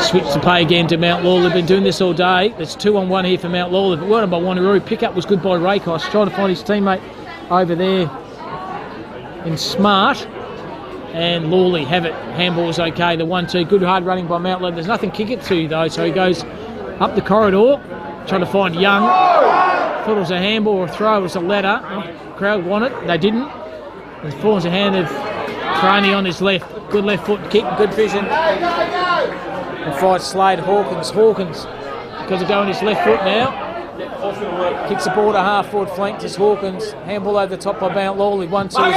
Switch to play again to Mount Lawley. Been doing this all day. There's 2-on-1 here for Mount Lawley, but well done by Wanneroo. Pick-up was good by Rakos, trying to find his teammate over there in Smart. And Lawley have it. Handball is okay. The 1-2, good hard running by Mount Lawley. There's nothing kick it to though, so he goes up the corridor, trying to find Young. Thought it was a handball or a throw. It was a ladder. Crowd want it. They didn't. It falls the hand of Crony on his left. Good left foot kick, good vision. And fights Slade Hawkins. Hawkins, because of going his left foot now. Kicks the ball to half forward flank to Hawkins. Handball over the top by Mount Lawley. 1-2 is okay.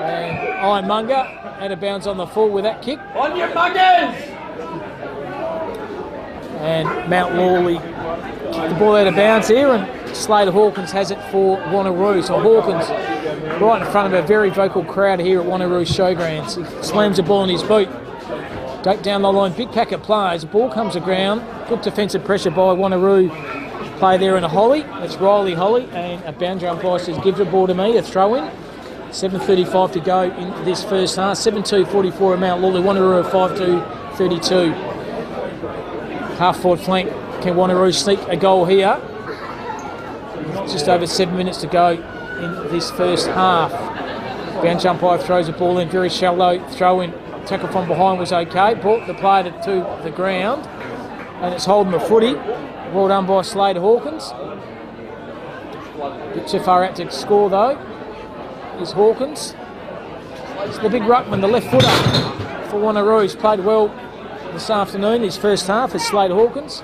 And Ironmonger out of bounds on the full with that kick. On your muggers! And Mount Lawley kicked the ball out of bounds here, and Slade Hawkins has it for Wanneroo. So Hawkins right in front of a very vocal crowd here at Wanneroo Showgrounds. He slams the ball in his boot. Down the line, big packet plays. Ball comes to ground. Good defensive pressure by Wanneroo. Play there in a Holly. It's Riley Holly, and a boundary umpire says give the ball to me. A throw in. 7:35 to go in this first half. 7-2, 44 at Mount Lawley. Wanneroo 5-2, 32. Half forward flank. Can Wanneroo sneak a goal here? Just over 7 minutes to go in this first half. Bounce umpire throws the ball in, very shallow throw in. Tackle from behind was okay. Brought the player to the ground, and it's holding the footy. Well done by Slade Hawkins. A bit too far out to score though. Is Hawkins. It's the big ruckman, the left footer for Wanneroo. He's played well this afternoon, his first half, is Slade Hawkins.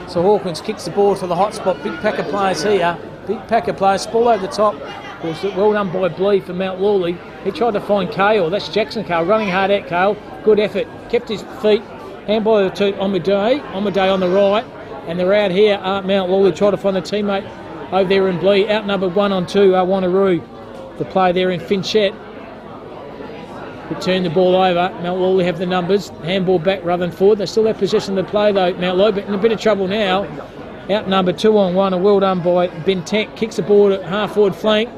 So Hawkins kicks the ball to the hot spot. Big pack of players here. Big pack of players. Ball over the top. Well done by Blee for Mount Lawley. He tried to find Cale. That's Jackson Cale. Running hard at Cale. Good effort. Kept his feet. Handball to Omadei. Omadei on the right. And they're out here. Mount Lawley tried to find a teammate over there in Blee. Outnumbered 1-on-2. Wanneroo. The play there in Finchette. Return the ball over. Mount Lawley have the numbers. Handball back rather than forward. They still have possession of the play though, Mount Lawley, but in a bit of trouble now. Outnumbered 2-on-1, and well done by Bentek. Kicks the ball at half forward flank,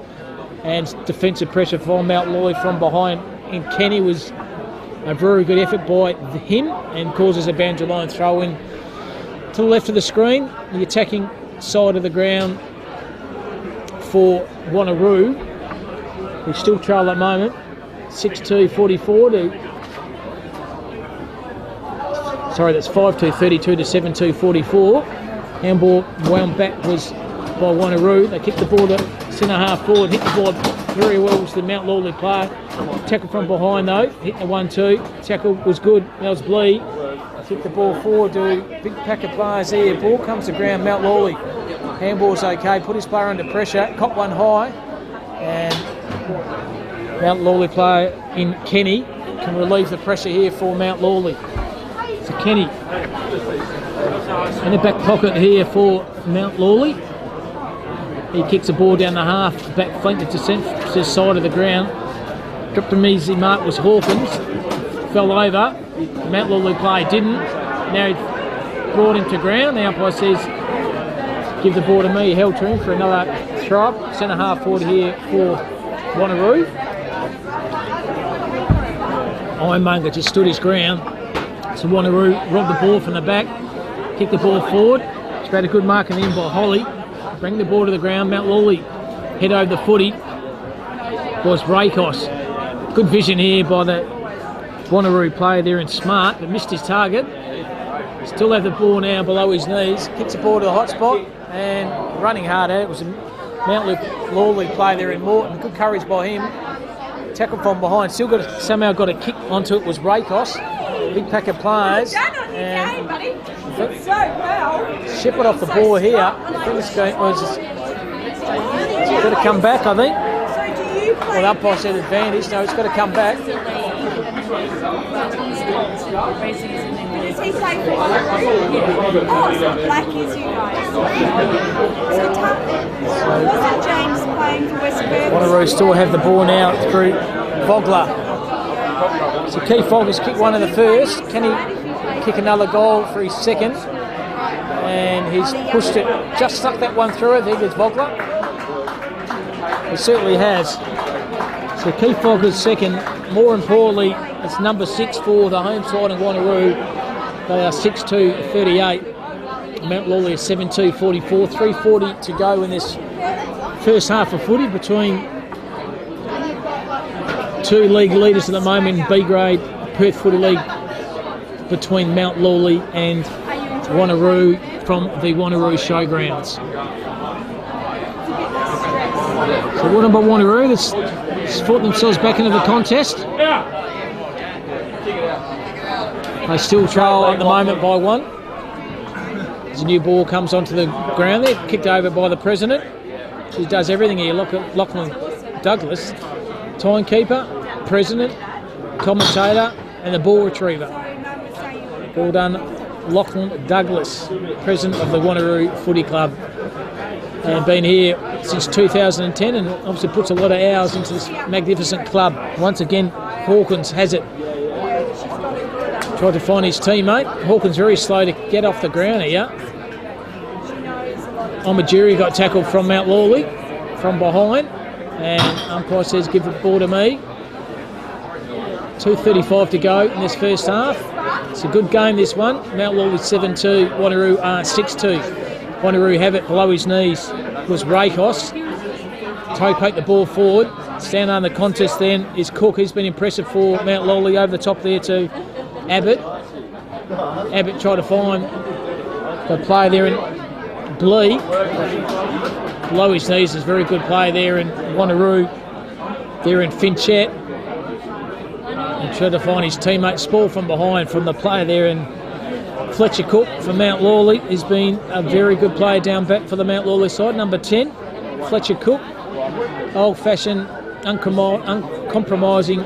and defensive pressure for Mount Lawley from behind. And Kenny was a very good effort by him, and causes a boundary line throw in to the left of the screen. The attacking side of the ground for Wanneroo, who still trail at the moment. 6-2, 44 to... Sorry, that's 5-2, 32 to 7-2, 44. Handball wound backwards by Wanneroo. They kicked the ball to centre half forward, hit the ball very well to the Mount Lawley player. Tackle from behind though, hit the 1-2. Tackle was good, that was Blee. Kicked the ball forward to big pack of players here. Ball comes to ground, Mount Lawley. Handball's okay, put his player under pressure, caught one high. And Mount Lawley player in Kenny can relieve the pressure here for Mount Lawley. So Kenny in the back pocket here for Mount Lawley. He kicks the ball down the half, back flank to the side of the ground. Dropped an easy mark was Hawkins. Fell over. The Mount Lawley player didn't. Now he brought him to ground. The umpire says, give the ball to me. He held to him for another throw up. Centre half forward here for Wanneroo. Ironmonger just stood his ground. So Wanneroo robbed the ball from the back. Kicked the ball forward. It's about a good marking in by Holly. Bring the ball to the ground. Mount Lawley head over the footy. Was Rakos. Good vision here by the Wanneroo player there in Smart, but missed his target. Still have the ball now below his knees. Kicks the ball to the hot spot and running hard at it. It was a Mount Lawley player there in Morton. Good courage by him. Tackle from behind. Still somehow got a kick onto it was Rakos. Big pack of players. And ship it off the ball here. I think this game was got to come back, I think. Well, the umpire said advantage. No, it's got to come back. Does he play for Wanneroo? Oh, it's not black as you guys. Wasn't James playing for West Perth? Wanneroo still have the ball now through Vogler. So Keith Vogler's kicked one in the first. Can he kick another goal for his second? And he's pushed it, just stuck that one through. I think it's Vogler. He certainly has. So Keith Vogler's second. More importantly, it's number 6 for the home side in Wanneroo. They are 6-2-38. Mount Lawley is 7-2-44. 3:40 to go in this first half of footy between two league leaders at the moment in B grade Perth Footy League, between Mount Lawley and Wanneroo from the Wanneroo Showgrounds. So what about Wanneroo? That's fought themselves back into the contest. They still trail at the moment by 1. As a new ball comes onto the ground there, kicked over by the president. She does everything here. Lachlan Douglas, timekeeper, president, commentator, and the ball retriever. All done, Lachlan Douglas, president of the Wanneroo Footy Club, and been here since 2010, and obviously puts a lot of hours into this magnificent club. Once again, Hawkins has it. Tried to find his teammate. Hawkins very slow to get off the ground here. Omajiri got tackled from Mount Lawley from behind, and umpire says give the ball to me. 2:35 to go in this first half. It's a good game, this one. Mount Lawley 7-2, Wanneroo 6-2. Wanneroo have it below his knees. It was Rakos. Toe poke the ball forward. Stand on the contest then is Cook. He's been impressive for Mount Lawley. Over the top there to Abbott. Abbott tried to find the play there in Blee. Below his knees is a very good play there in Wanneroo. There in Finchette. And tried to find his teammate Spall from behind from the player there in Fletcher Cook from Mount Lawley. Has been a very good player down back for the Mount Lawley side. Number 10, Fletcher Cook. Old-fashioned, uncompromising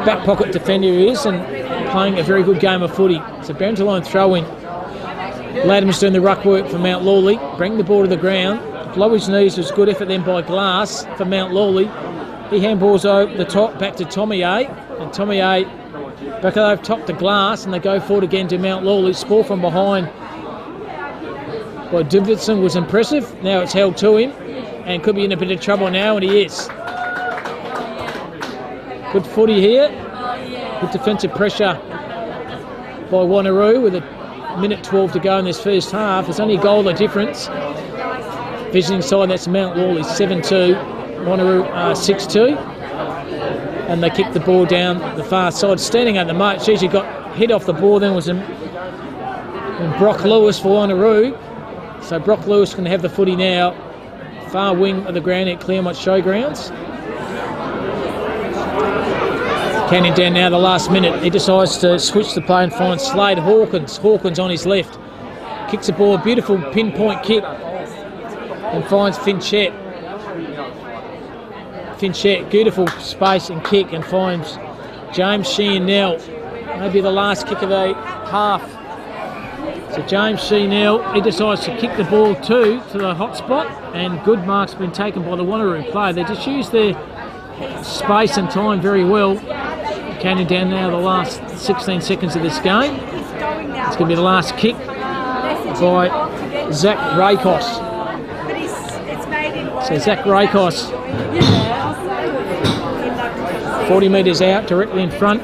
back pocket defender he is, and playing a very good game of footy. It's a boundary line throw in. Latimer's doing the ruck work for Mount Lawley. Bring the ball to the ground. Below his knees was good effort then by Glass for Mount Lawley. He handballs over the top back to Tommy A. And Tommy A back over top to Glass, and they go forward again to Mount Lawley. Spall from behind by Davidson was impressive. Now it's held to him and could be in a bit of trouble now, and he is. Good footy here. Good defensive pressure by Wanneroo with a minute 12 to go in this first half. There's only a goal of difference. Visiting side, that's Mount Lawley 7-2, Wanneroo 6-2. And they kicked the ball down the far side. Standing at the mark, she got hit off the ball, then was And Brock Lewis for Wanneroo. So Brock Lewis can have the footy now. Far wing of the ground at Claremont Showgrounds. Counting down now the last minute. He decides to switch the play and finds Slade Hawkins. Hawkins on his left. Kicks the ball, beautiful pinpoint kick. And finds Finchette. Finchette, beautiful space and kick, and finds James Sheehan now. Maybe the last kick of the half. So James Sheehan, he decides to kick the ball to the hot spot, and good mark's been taken by the Wanneroo player. They just used their space and time very well. Counting down now the last 16 seconds of this game. It's going to be the last kick by Zach Rakos. So Zach Rakos, 40 metres out, directly in front.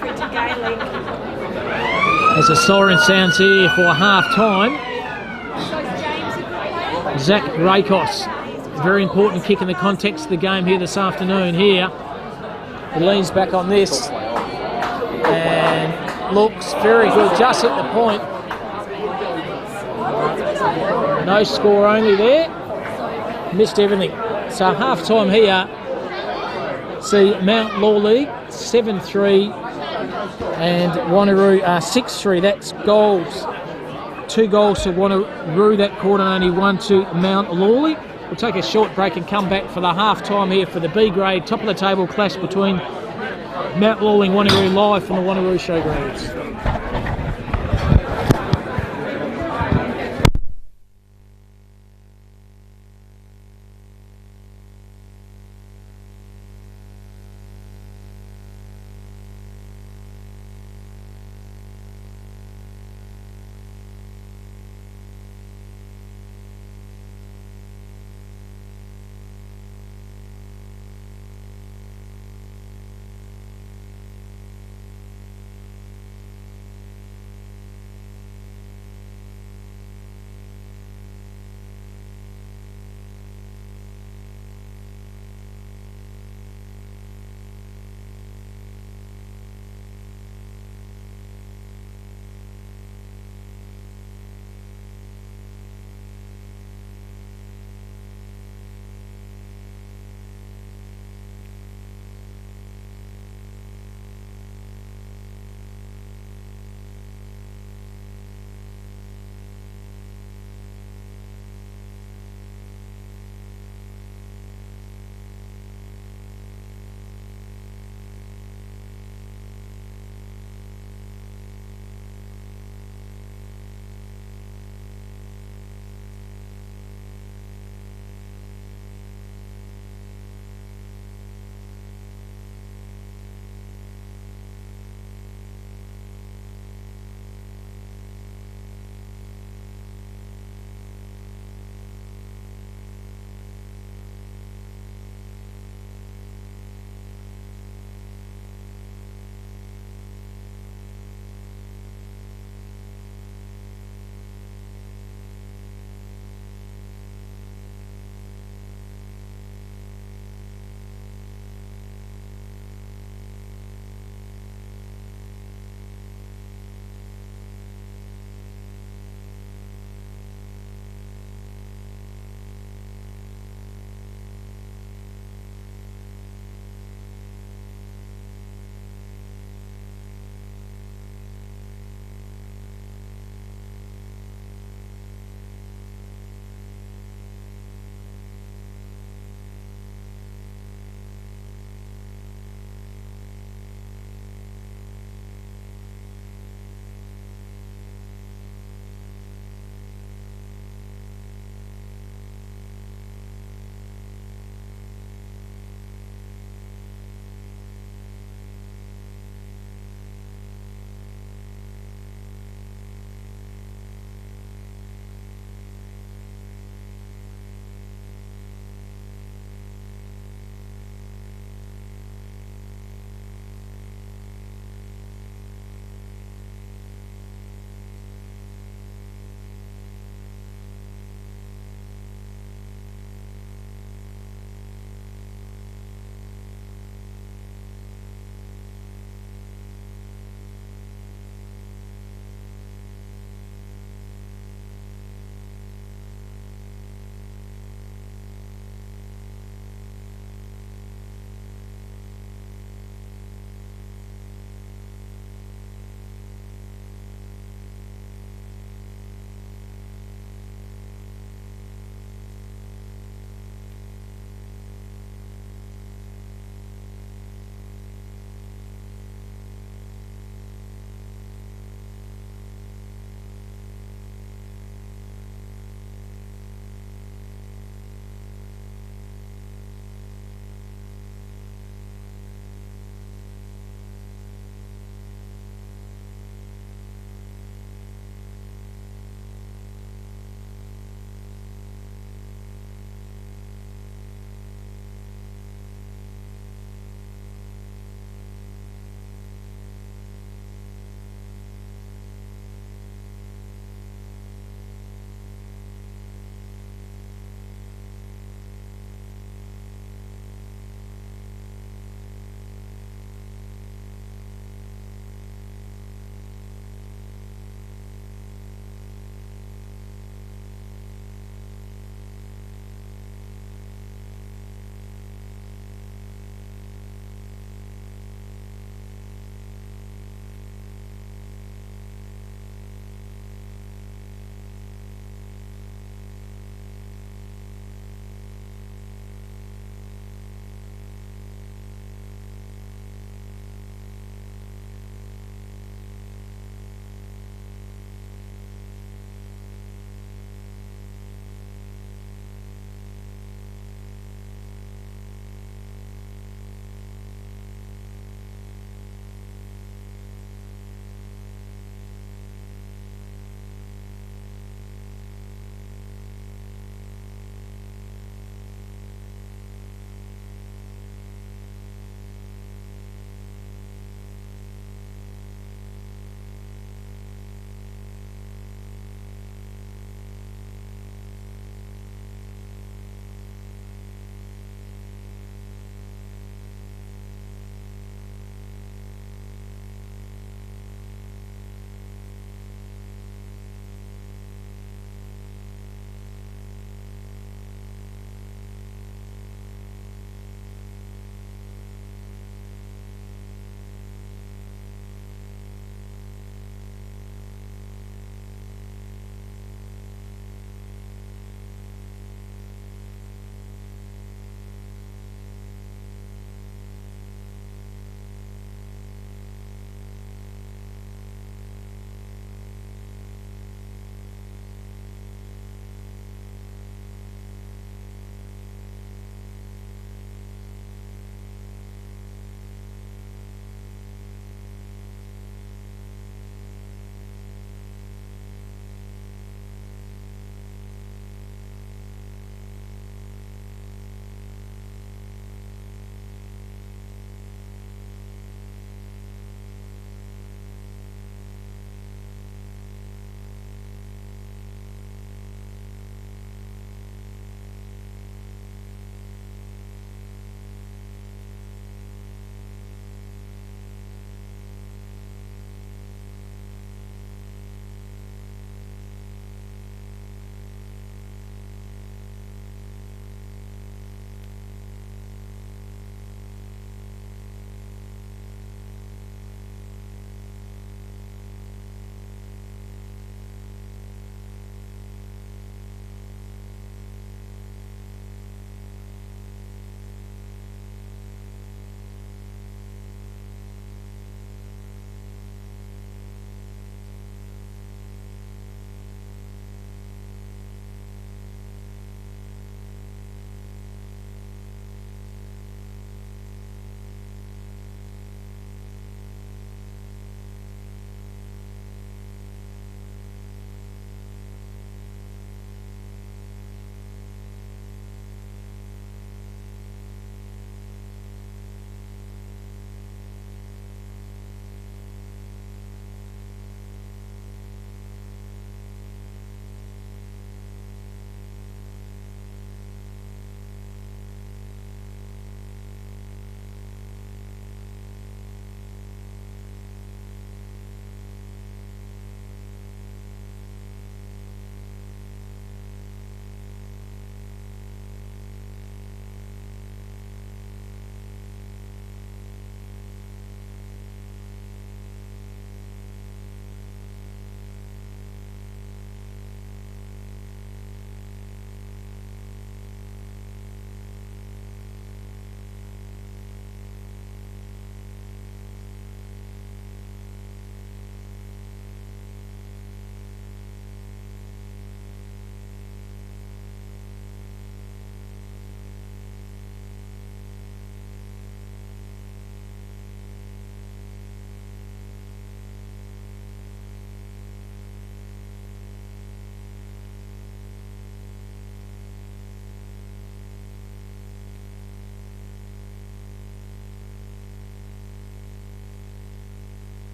As the siren sounds here for half-time. Zach Rakos, very important kick in the context of the game here this afternoon here. He leans back on this and looks very good, just hit the point. No score only there. Missed everything. So half-time here. See Mount Lawley 7-3 and Wanneroo 6-3. That's goals. 2 goals to Wanneroo that quarter, and only 1 to Mount Lawley. We'll take a short break and come back for the half-time here for the B grade top of the table clash between Mount Lawley and Wanneroo, live from the Wanneroo Showgrounds.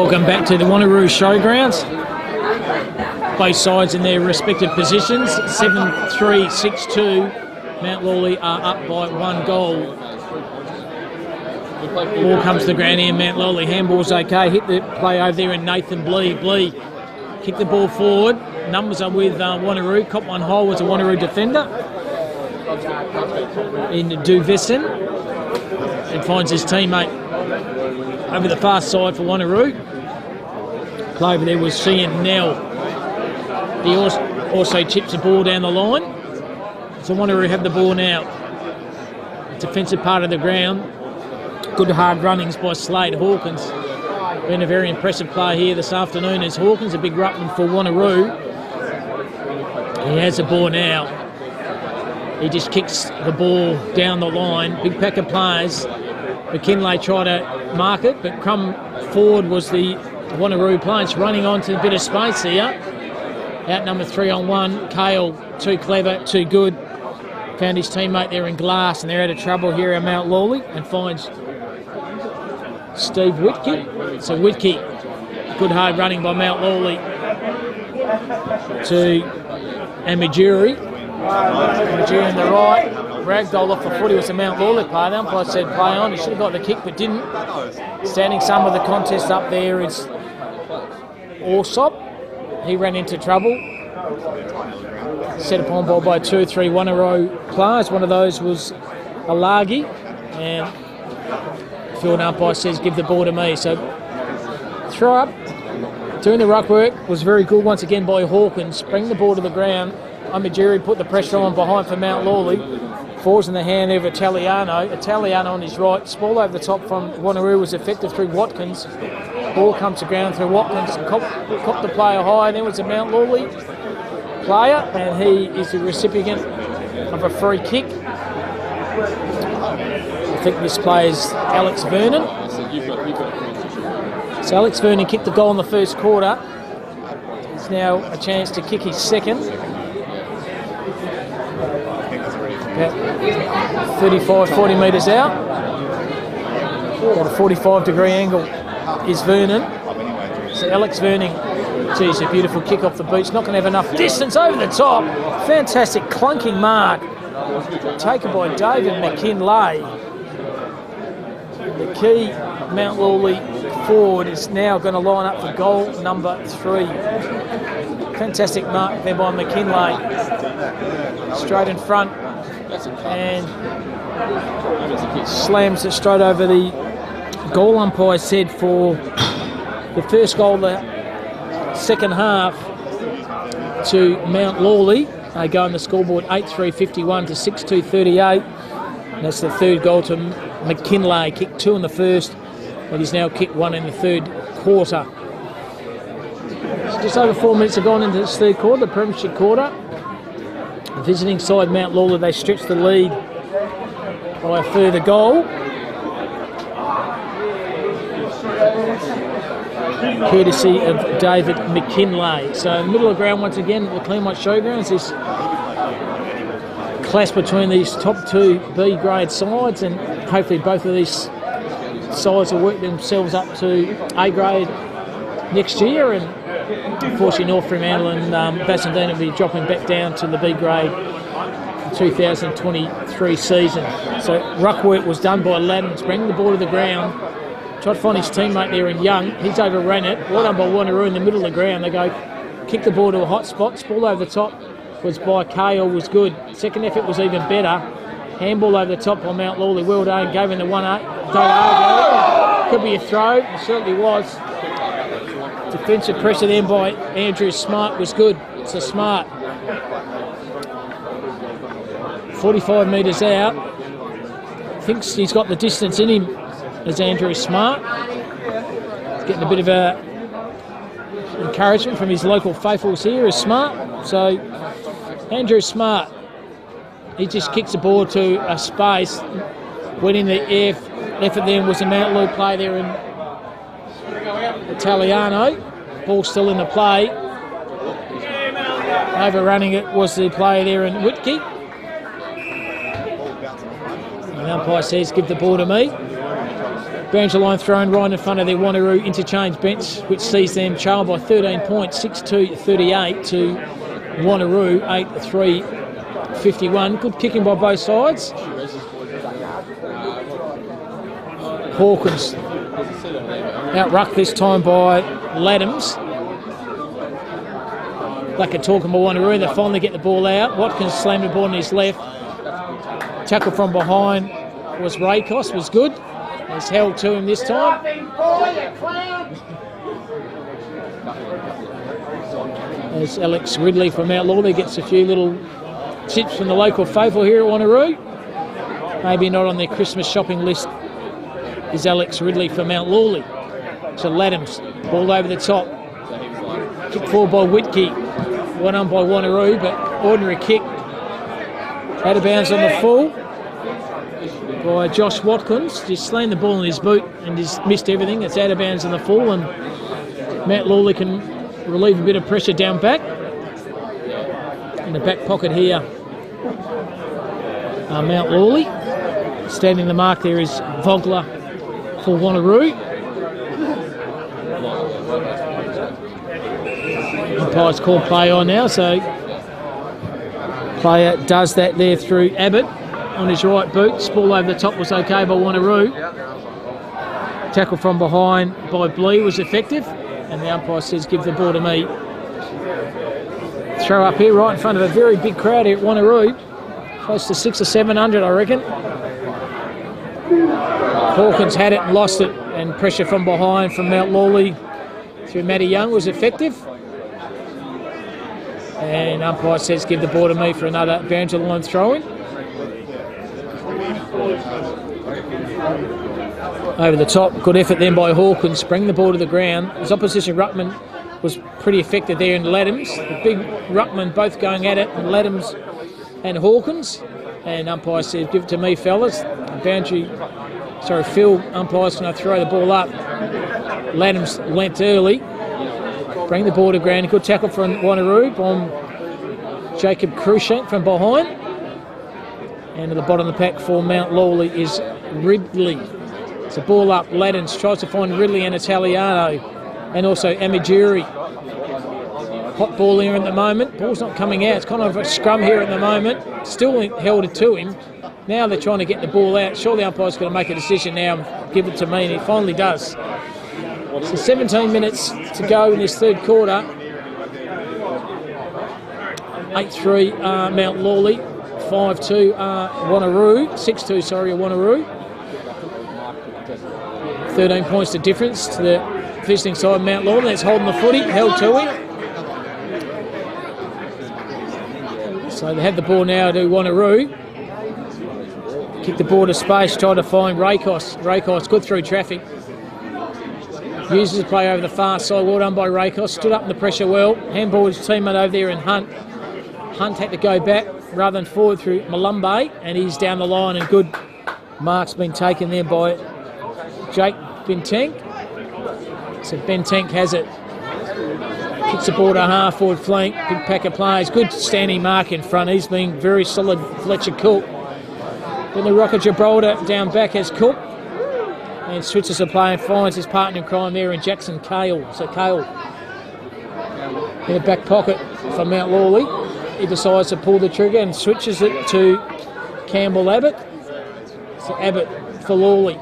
Welcome back to the Wanneroo Showgrounds. Both sides in their respective positions. 7-3, 6-2. Mount Lawley are up by 1 goal. Ball comes to the ground here. Mount Lawley handball's okay. Hit the play over there in Nathan Blee. Blee kick the ball forward. Numbers are with Wanneroo. Cop one hole was a Wanneroo defender in Duvesson. And finds his teammate over the far side for Wanneroo. Play over there was Cian Nell. He also chips the ball down the line. So Wanneroo have the ball now. Defensive part of the ground. Good hard runnings by Slade Hawkins. Been a very impressive play here this afternoon as Hawkins, a big ruckman for Wanneroo. He has the ball now. He just kicks the ball down the line. Big pack of players. McKinlay tried to mark it, but come forward was the Wanneroo players running onto a bit of space here. Out number 3 on 1. Kale, too clever, too good. Found his teammate there in Glass, and they're out of trouble here at Mount Lawley, and finds Steve Whitkey. So Whitkey, good hard running by Mount Lawley to Amajiri. Amajiri on the right. Ragdoll off the foot. He was a Mount Lawley player. The umpire said play on. He should have got the kick but didn't. Standing some of the contest up there is Alsop. He ran into trouble. Set upon ball by 2 or 3 Wanneroo players. One of those was Alagi. And field umpire says give the ball to me. So throw up. Doing the ruck work was very good once again by Hawkins. Bring the ball to the ground. Amajiri put the pressure on behind for Mount Lawley. Falls in the hand of Italiano. Italiano on his right. Ball over the top from Wanneroo was effective through Watkins. Ball comes to ground through Watkins. Cop the player high. Then was a Mount Lawley player, and he is the recipient of a free kick. I think this play is Alex Vernon. So Alex Vernon kicked the goal in the first quarter. It's now a chance to kick his second. About 35, 40 metres out. Got a 45-degree angle is Vernon. So Alex Vernon, geez, a beautiful kick off the beach. Not going to have enough distance over the top. Fantastic clunking mark. Taken by David McKinlay. The key Mount Lawley forward is now going to line up for goal number 3. Fantastic mark there by McKinlay. Straight in front. And slams it straight over the goal umpire said for the first goal of the second half to Mount Lawley. They go on the scoreboard 8-3-51 to 6-2-38. And that's the third goal to McKinlay. Kicked 2 in the first, and he's now kicked 1 in the third quarter. Just over 4 minutes have gone into this third quarter, the premiership quarter. The visiting side, Mount Lawley, they stretch the lead by a further goal. Courtesy of David McKinlay. So middle of ground once again at the Cleanwhite Showgrounds. This clash between these top 2 B grade sides, and hopefully both of these sides will work themselves up to A grade next year, and unfortunately North Fremantle and Bassendean will be dropping back down to the B grade 2023 season. So ruck work was done by Laddens, bringing the ball to the ground. Tried to find his teammate there in Young. He's overran it. Well done by Wanneroo in the middle of the ground. They go kick the ball to a hot spot. Ball over the top was by Kale, was good. Second effort was even better. Handball over the top by Mount Lawley. Well done. Gave him the 1-8. Don't argue. Could be a throw. It certainly was. Defensive pressure then by Andrew Smart was good. It's a Smart. 45 metres out. Thinks he's got the distance in him as Andrew Smart. He's getting a bit of encouragement from his local faithfuls here as Smart. So Andrew Smart, he just kicks the ball to a space. Went in the air. Effort then was a Mount Lawley play there in Italiano. Ball still in the play. Overrunning it was the player there in Whitkey. The umpire says give the ball to me. Boundary line thrown right in front of their Wanneroo interchange bench, which sees them trail by 13 points, 62-38 to Wanneroo, 8-3-51. Good kicking by both sides. Hawkins out-rucked this time by Laddams. Black and talking by Wanneroo. They finally get the ball out. Watkins slammed the ball on his left. Tackle from behind was Rakos, was good. He's held to him this time. As Alex Ridley from Mount Lawley gets a few little tips from the local faithful here at Wanneroo. Maybe not on their Christmas shopping list is Alex Ridley from Mount Lawley. So Laddams, ball over the top. Kick forward by Whitkey. One on by Wanneroo, but ordinary kick. Out of bounds on the full by Josh Watkins. Just slammed the ball in his boot and just missed everything. It's out of bounds on the full, and Mount Lawley can relieve a bit of pressure down back. In the back pocket here, Mount Lawley. Standing the mark there is Vogler for Wanneroo. Umpire's called play on now, so player does that there through Abbott on his right boot. Ball over the top was okay by Wanneroo. Tackle from behind by Blee was effective, and the umpire says give the ball to me. Throw up here right in front of a very big crowd here at Wanneroo. Close to 600 or 700, I reckon. Hawkins had it and lost it, and pressure from behind from Mount Lawley through Matty Young was effective. And umpire says give the ball to me for another boundary line throw-in. Over the top, good effort then by Hawkins, bring the ball to the ground. His opposition ruckman was pretty effective there in Laddams. The big ruckman both going at it, and Laddams and Hawkins. And umpire says give it to me, fellas. Phil umpire's going to throw the ball up. Laddams lent early. Bring the ball to ground. Good tackle from Wanneroo from Jacob Cruikshank from behind. And at the bottom of the pack for Mount Lawley is Ridley. It's a ball up. Laddens tries to find Ridley and Italiano, and also Amiguri. Hot ball here at the moment. Ball's not coming out. It's kind of a scrum here at the moment. Still held it to him. Now they're trying to get the ball out. Surely the umpire's going to make a decision now and give it to me, and he finally does. So 17 minutes to go in this third quarter. 8-3 Mount Lawley, 5-2 Wanneroo, 6-2 Wanneroo. 13 points to difference to the visiting side Mount Lawley. That's holding the footy, held to him. So they have the ball now to Wanneroo. Kick the ball to space, try to find Rakos. Rakos good through traffic. Uses the play over the far side, well done by Rakos. Stood up in the pressure well. Handball his teammate over there in Hunt. Hunt had to go back rather than forward through Malumbe, and he's down the line, and good mark's been taken there by Jake Bentank. So Bentank has it. Kicks the ball to half forward flank. Big pack of players. Good standing mark in front. He's been very solid, Fletcher Cook. Then the Rocket Gibraltar down back has Cook. And switches the play and finds his partner in crime there in Jackson Cale. So Cale in the back pocket for Mount Lawley. He decides to pull the trigger and switches it to Campbell Abbott. So Abbott for Lawley.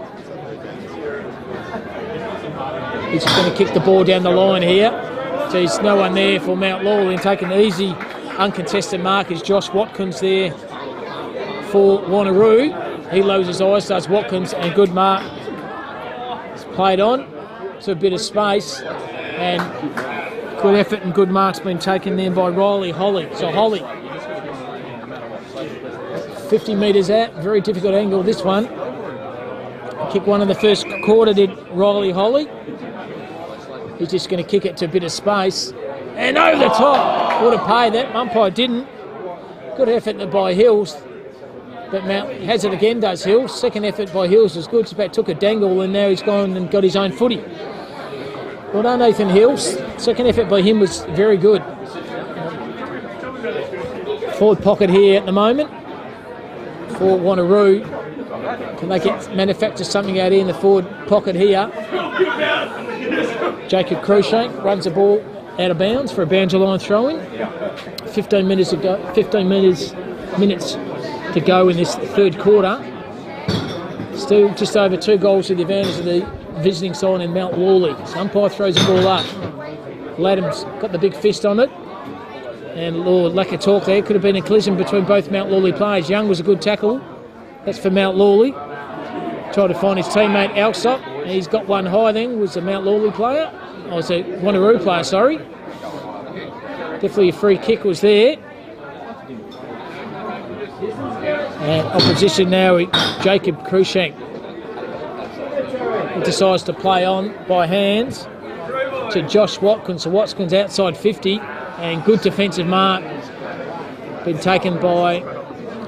He's just going to kick the ball down the line here. So there's no one there for Mount Lawley, and taking the easy uncontested mark is Josh Watkins there for Wanneroo. He lowers his eyes, does Watkins, and good mark. It's played on to a bit of space, and good effort and good mark's been taken there by Riley Holly. So Holly, 50 metres out, very difficult angle this one. Kick one in the first quarter did Riley Holly. He's just going to kick it to a bit of space. And over the top. Would have paid that. Umpire didn't. Good effort by Hills. But Mount has it again, does Hills. Second effort by Hills was good. About took a dangle, and now he's gone and got his own footy. Well done, Nathan Hills. Second effort by him was very good. Forward pocket here at the moment for Wanneroo. Can they manufacture something out here in the forward pocket here? Jacob Cruikshank runs the ball out of bounds for a boundary line throw-in. 15 minutes to go in this third quarter. Still just over 2 goals to the advantage of the visiting side in Mount Lawley. So umpire throws the ball up. Ladham's got the big fist on it. And Lord, lack of talk there. Could have been a collision between both Mount Lawley players. Young was a good tackle. That's for Mount Lawley. Tried to find his teammate Alsop. He's got one high then. Was a Mount Lawley player. I was a Wanneroo player, sorry. Definitely a free kick was there. And opposition now, Jacob Cruikshank. He decides to play on by hands to Josh Watkins. So Watkins outside 50 and good defensive mark. Been taken by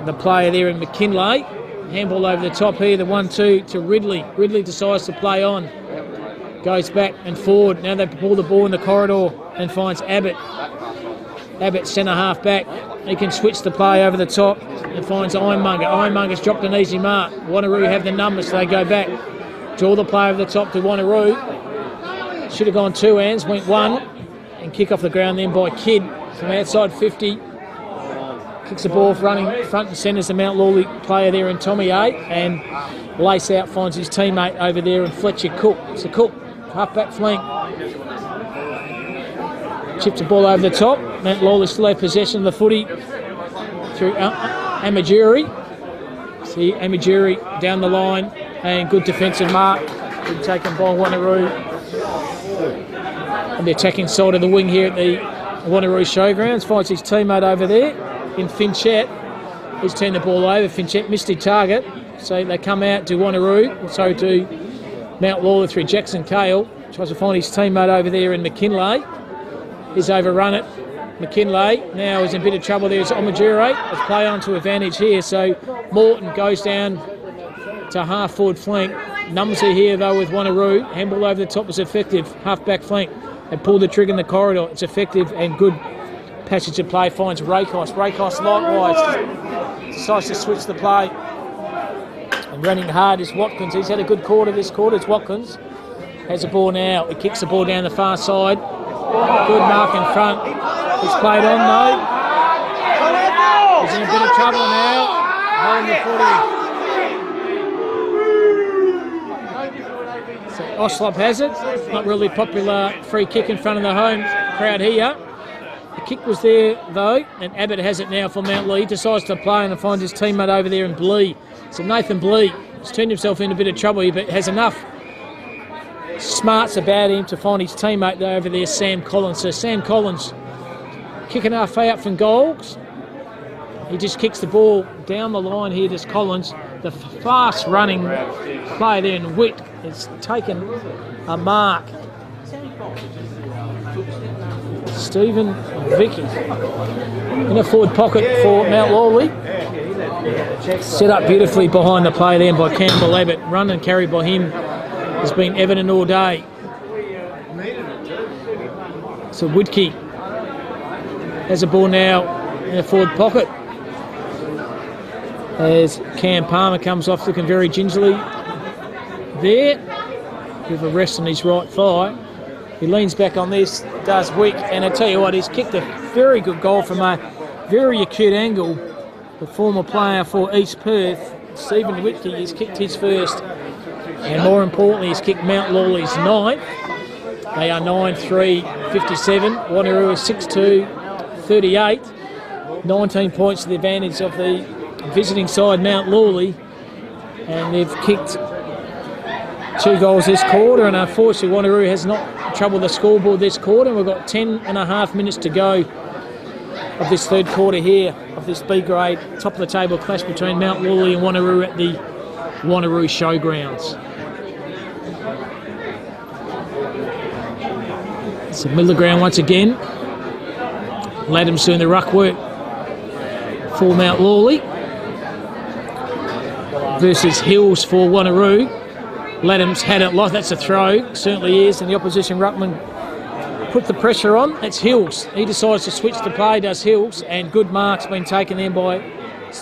the player there in McKinlay. Handball over the top here, the 1-2 to Ridley. Ridley decides to play on. Goes back and forward. Now they pull the ball in the corridor and finds Abbott. Abbott centre half back. He can switch the play over the top and finds Ironmonger. Ironmonger's dropped an easy mark. Wanneroo have the numbers, so they go back. Draw the play over the top to Wanneroo. Should have gone 2 hands, went 1. And kick off the ground then by Kidd from outside 50. Kicks the ball running front and centre as the Mount Lawley player there in Tommy A. And Lace out finds his teammate over there in Fletcher Cook. It's a Cook, half-back flank. Chips the ball over the top. Mount Lawley still have possession of the footy through Amajuri. See Amajuri down the line and good defensive mark. Been taken by Wanneroo. On the attacking side of the wing here at the Wanneroo Showgrounds. Finds his teammate over there in Finchette. He's turned the ball over. Finchette missed his target. So they come out to Wanneroo. So to Mount Lawley through Jackson Cale. Tries to find his teammate over there in McKinlay. He's overrun it. McKinlay now is in a bit of trouble there. It's Omajure. Let's play on to advantage here. So Morton goes down to half forward flank. Numbers are here though with Wanneroo. Handball over the top was effective. Half back flank. They pull the trigger in the corridor. It's effective and good passage of play. Finds Rakos. Rakos likewise decides to switch the play. And running hard is Watkins. He's had a good quarter this quarter. It's Watkins. Has the ball now. He kicks the ball down the far side. Good mark in front. He's played on though. He's in a bit of trouble now. Holding the footy. So Oslop has it. Not really popular free kick in front of the home crowd here. The kick was there though, and Abbott has it now for Mount Lee. He decides to play and finds his teammate over there in Blee. So Nathan Blee has turned himself into a bit of trouble here, but has enough smarts about him to find his teammate there over there, Sam Collins. So Sam Collins kicking half out from goals. He just kicks the ball down the line here to Collins. The fast running player there in Witt has taken a mark. Stephen Vicky in a forward pocket for Mount Lawley. Set up beautifully behind the play there by Campbell Abbott. Run and carry by him has been evident all day. So Whitkey has a ball now in a forward pocket as Cam Palmer comes off looking very gingerly there with a rest on his right thigh. He leans back on this, does Wick, and I tell you what, he's kicked a very good goal from a very acute angle. The former player for East Perth, Stephen Whitkey, has kicked his first. And more importantly, he's kicked Mount Lawley's 9th. They are 9-3-57. Wanneroo is 6-2-38. 19 points to the advantage of the visiting side, Mount Lawley. And they've kicked 2 goals this quarter. And unfortunately, Wanneroo has not troubled the scoreboard this quarter. We've got 10.5 minutes to go of this third quarter here of this B grade top of the table clash between Mount Lawley and Wanneroo at the Wanneroo Showgrounds. It's the middle of the ground once again. Ladham's doing the ruck work for Mount Lawley versus Hills for Wanneroo. Ladham's had it lost. That's a throw, certainly is, and the opposition ruckman put the pressure on. It's Hills. He decides to switch the play, does Hills, and good mark's been taken in by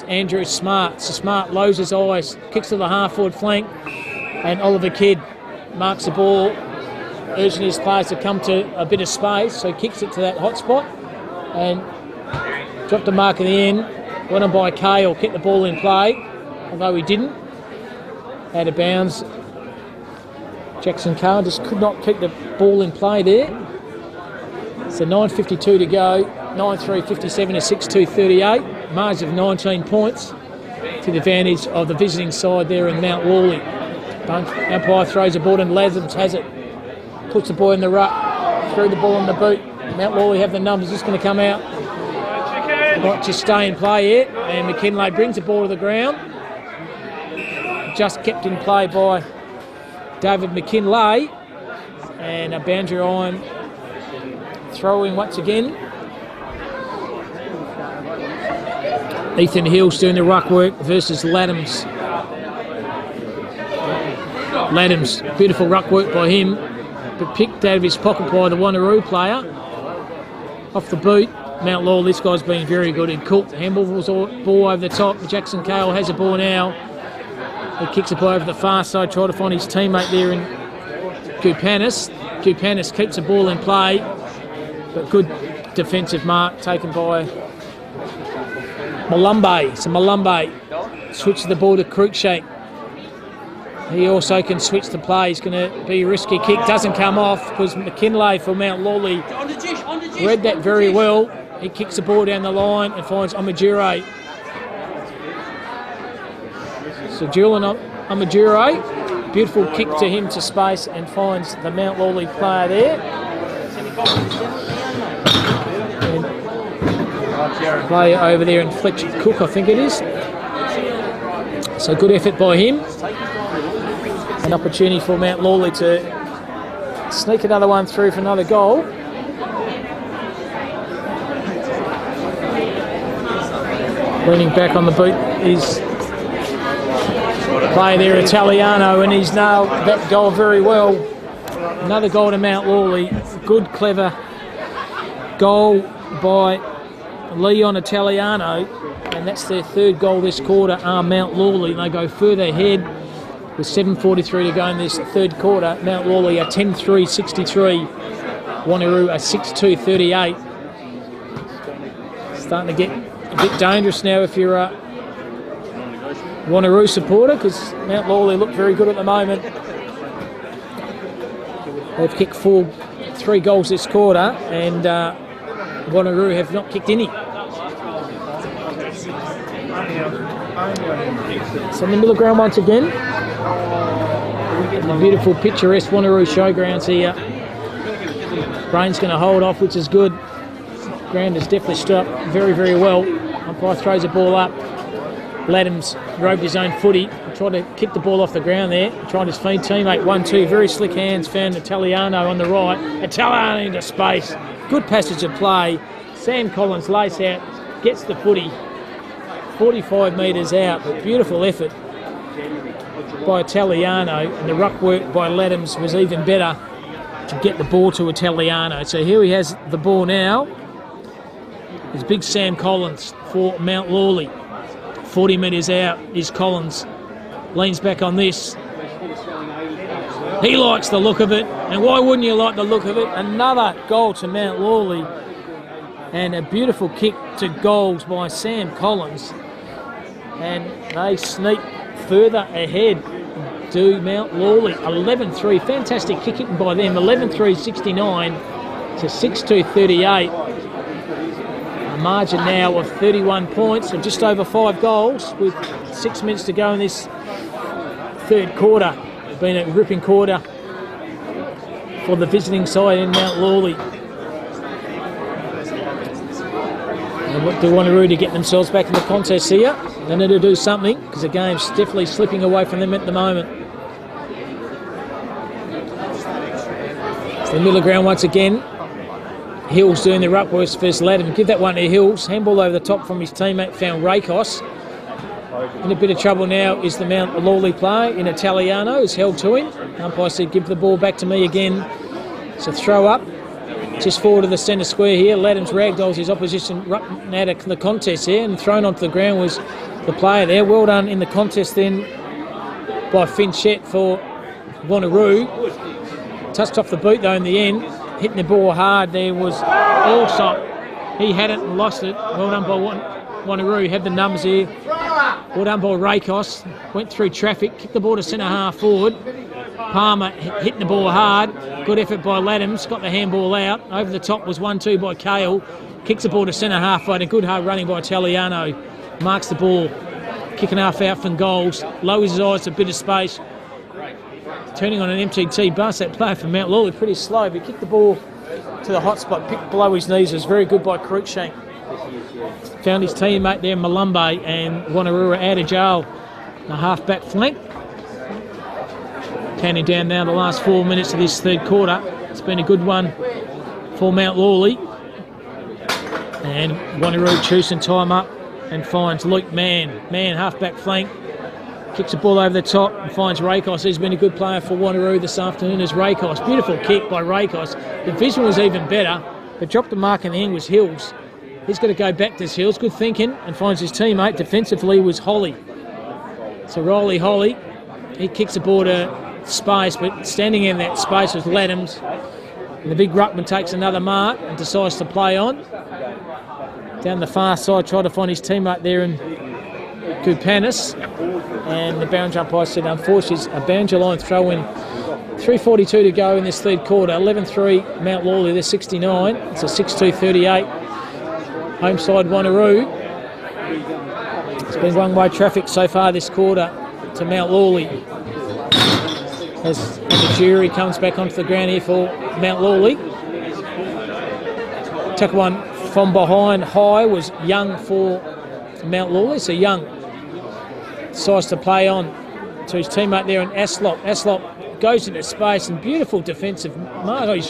Andrew Smart. So Smart lowers his eyes, kicks to the half-forward flank, and Oliver Kidd marks the ball, urging his players to come to a bit of space. So he kicks it to that hot spot and dropped the mark in the end. Went on by Cale, kept the ball in play, although he didn't. Out of bounds. Jackson Cale just could not keep the ball in play there. So 9:52 to go. 9:3:57 to 6:2:38. Margin of 19 points to the advantage of the visiting side there in Mount Lawley. Umpire throws the ball and Lathams has it. Puts the ball in the ruck. Threw the ball in the boot. Mount Lawley have the numbers. Just going to come out. Not just stay in play yet. And McKinlay brings the ball to the ground. Just kept in play by David McKinlay. And a boundary line throwing once again. Ethan Hill's doing the ruck work versus Lathams. Lathams, beautiful ruck work by him, but picked out of his pocket by the Wanneroo player. Off the boot, Mount Law, this guy's been very good. He cooked, handballs ball over the top. Jackson Cale has a ball now. He kicks the ball over the far side, trying to find his teammate there in Kupanis. Kupanis keeps the ball in play, but good defensive mark taken by Malumbe. So Malumbe switches the ball to Cruikshank. He also can switch the play. He's going to be a risky kick. Doesn't come off because McKinlay for Mount Lawley read that very well. He kicks the ball down the line and finds Amajure. So Julian Amajure, beautiful kick to him to space and finds the Mount Lawley player there. And player over there in Fletcher Cook, I think it is. So good effort by him. An opportunity for Mount Lawley to sneak another one through for another goal. Leaning back on the boot is player there, Italiano, and he's nailed that goal very well. Another goal to Mount Lawley. Good, clever goal by Leon Italiano, and that's their third goal this quarter. Mount Lawley, and they go further ahead with 7:43 to go in this third quarter. Mount Lawley are 10-3-63. Wanneroo are 6-2-38. Starting to get a bit dangerous now if you're a Wanneroo supporter, because Mount Lawley look very good at the moment. They've kicked 3 goals this quarter, and Wanneroo have not kicked any. So in the middle ground once again. The beautiful picturesque Wanneroo showgrounds here. Rain's going to hold off, which is good. Ground is definitely stood up very, very well. Umpire throws the ball up. Lathams roped his own footy. Tried to kick the ball off the ground there. Tried his feed teammate 1-2. Very slick hands. Found Italiano on the right. Italiano into space. Good passage of play. Sam Collins lays out. Gets the footy. 45 metres out. But beautiful effort by Italiano. And the ruck work by Lathams was even better to get the ball to Italiano. So here he has the ball now. It's big Sam Collins for Mount Lawley. 40 metres out is Collins. Leans back on this. He likes the look of it. And why wouldn't you like the look of it? Another goal to Mount Lawley. And a beautiful kick to goals by Sam Collins. And they sneak further ahead to Mount Lawley. 11-3. Fantastic kicking by them. 11-3-69 to 6-2-38. Margin now of 31 points and just over 5 goals with 6 minutes to go in this third quarter. It's been a gripping quarter for the visiting side in Mount Lawley. And what do Wanneroo to get themselves back in the contest here? They need to do something because the game's definitely slipping away from them at the moment. It's the middle of ground once again. Hills doing the ruck work first Latham. Give that one to Hills. Handball over the top from his teammate, found Rakos. In a bit of trouble now is the Mount Lawley player in Italiano. Is held to him. Umpire said, give the ball back to me again. So throw up. Just forward of the centre square here. Ladham's ragdolls his opposition out of the contest here, and thrown onto the ground was the player there. Well done in the contest then by Finchette for Wanneroo. Touched off the boot though in the end. Hitting the ball hard there was Allsop. He had it and lost it. Well done by Wanneroo. Had the numbers here. Well done by Rakos. Went through traffic. Kicked the ball to centre half forward. Palmer hitting the ball hard. Good effort by Ladhams. Got the handball out. Over the top was 1-2 by Cale. Kicks the ball to centre half forward. A good hard running by Italiano. Marks the ball. Kicking half out from goals. Lowers his eyes to a bit of space. Turning on an MTT bus. That player from Mount Lawley pretty slow. But he kicked the ball to the hot spot. Picked below his knees. It was very good by Cruikshank. Found his teammate there, Malumbe, and Wanneroo out of jail. The half-back flank. Counting down now the last 4 minutes of this third quarter. It's been a good one for Mount Lawley. And Wanneroo choosing time up and finds Luke Mann. Mann, half-back flank. Kicks the ball over the top and finds Rakos. He's been a good player for Wanneroo this afternoon as Rakos. Beautiful kick by Rakos. The vision was even better, but dropped the mark in the end was Hills. He's got to go back to Hills. Good thinking, and finds his teammate. Defensively was Holly. So Riley Holly, he kicks the ball to space, but standing in that space was Ladhams. And the big ruckman takes another mark and decides to play on. Down the far side, tried to find his teammate there in Kupanis. And the boundary umpire said, unfortunately, it's a boundary line throw in. 3:42 to go in this third quarter. 11-3 Mount Lawley, they're 69. It's a 6-2-38. Home side Wanneroo. It's been one-way traffic so far this quarter to Mount Lawley. As the jury comes back onto the ground here for Mount Lawley. Took one from behind high was Young for Mount Lawley. So Young decides to play on to his teammate there in Aslop. Aslop goes into space and beautiful defensive mark. Oh, he's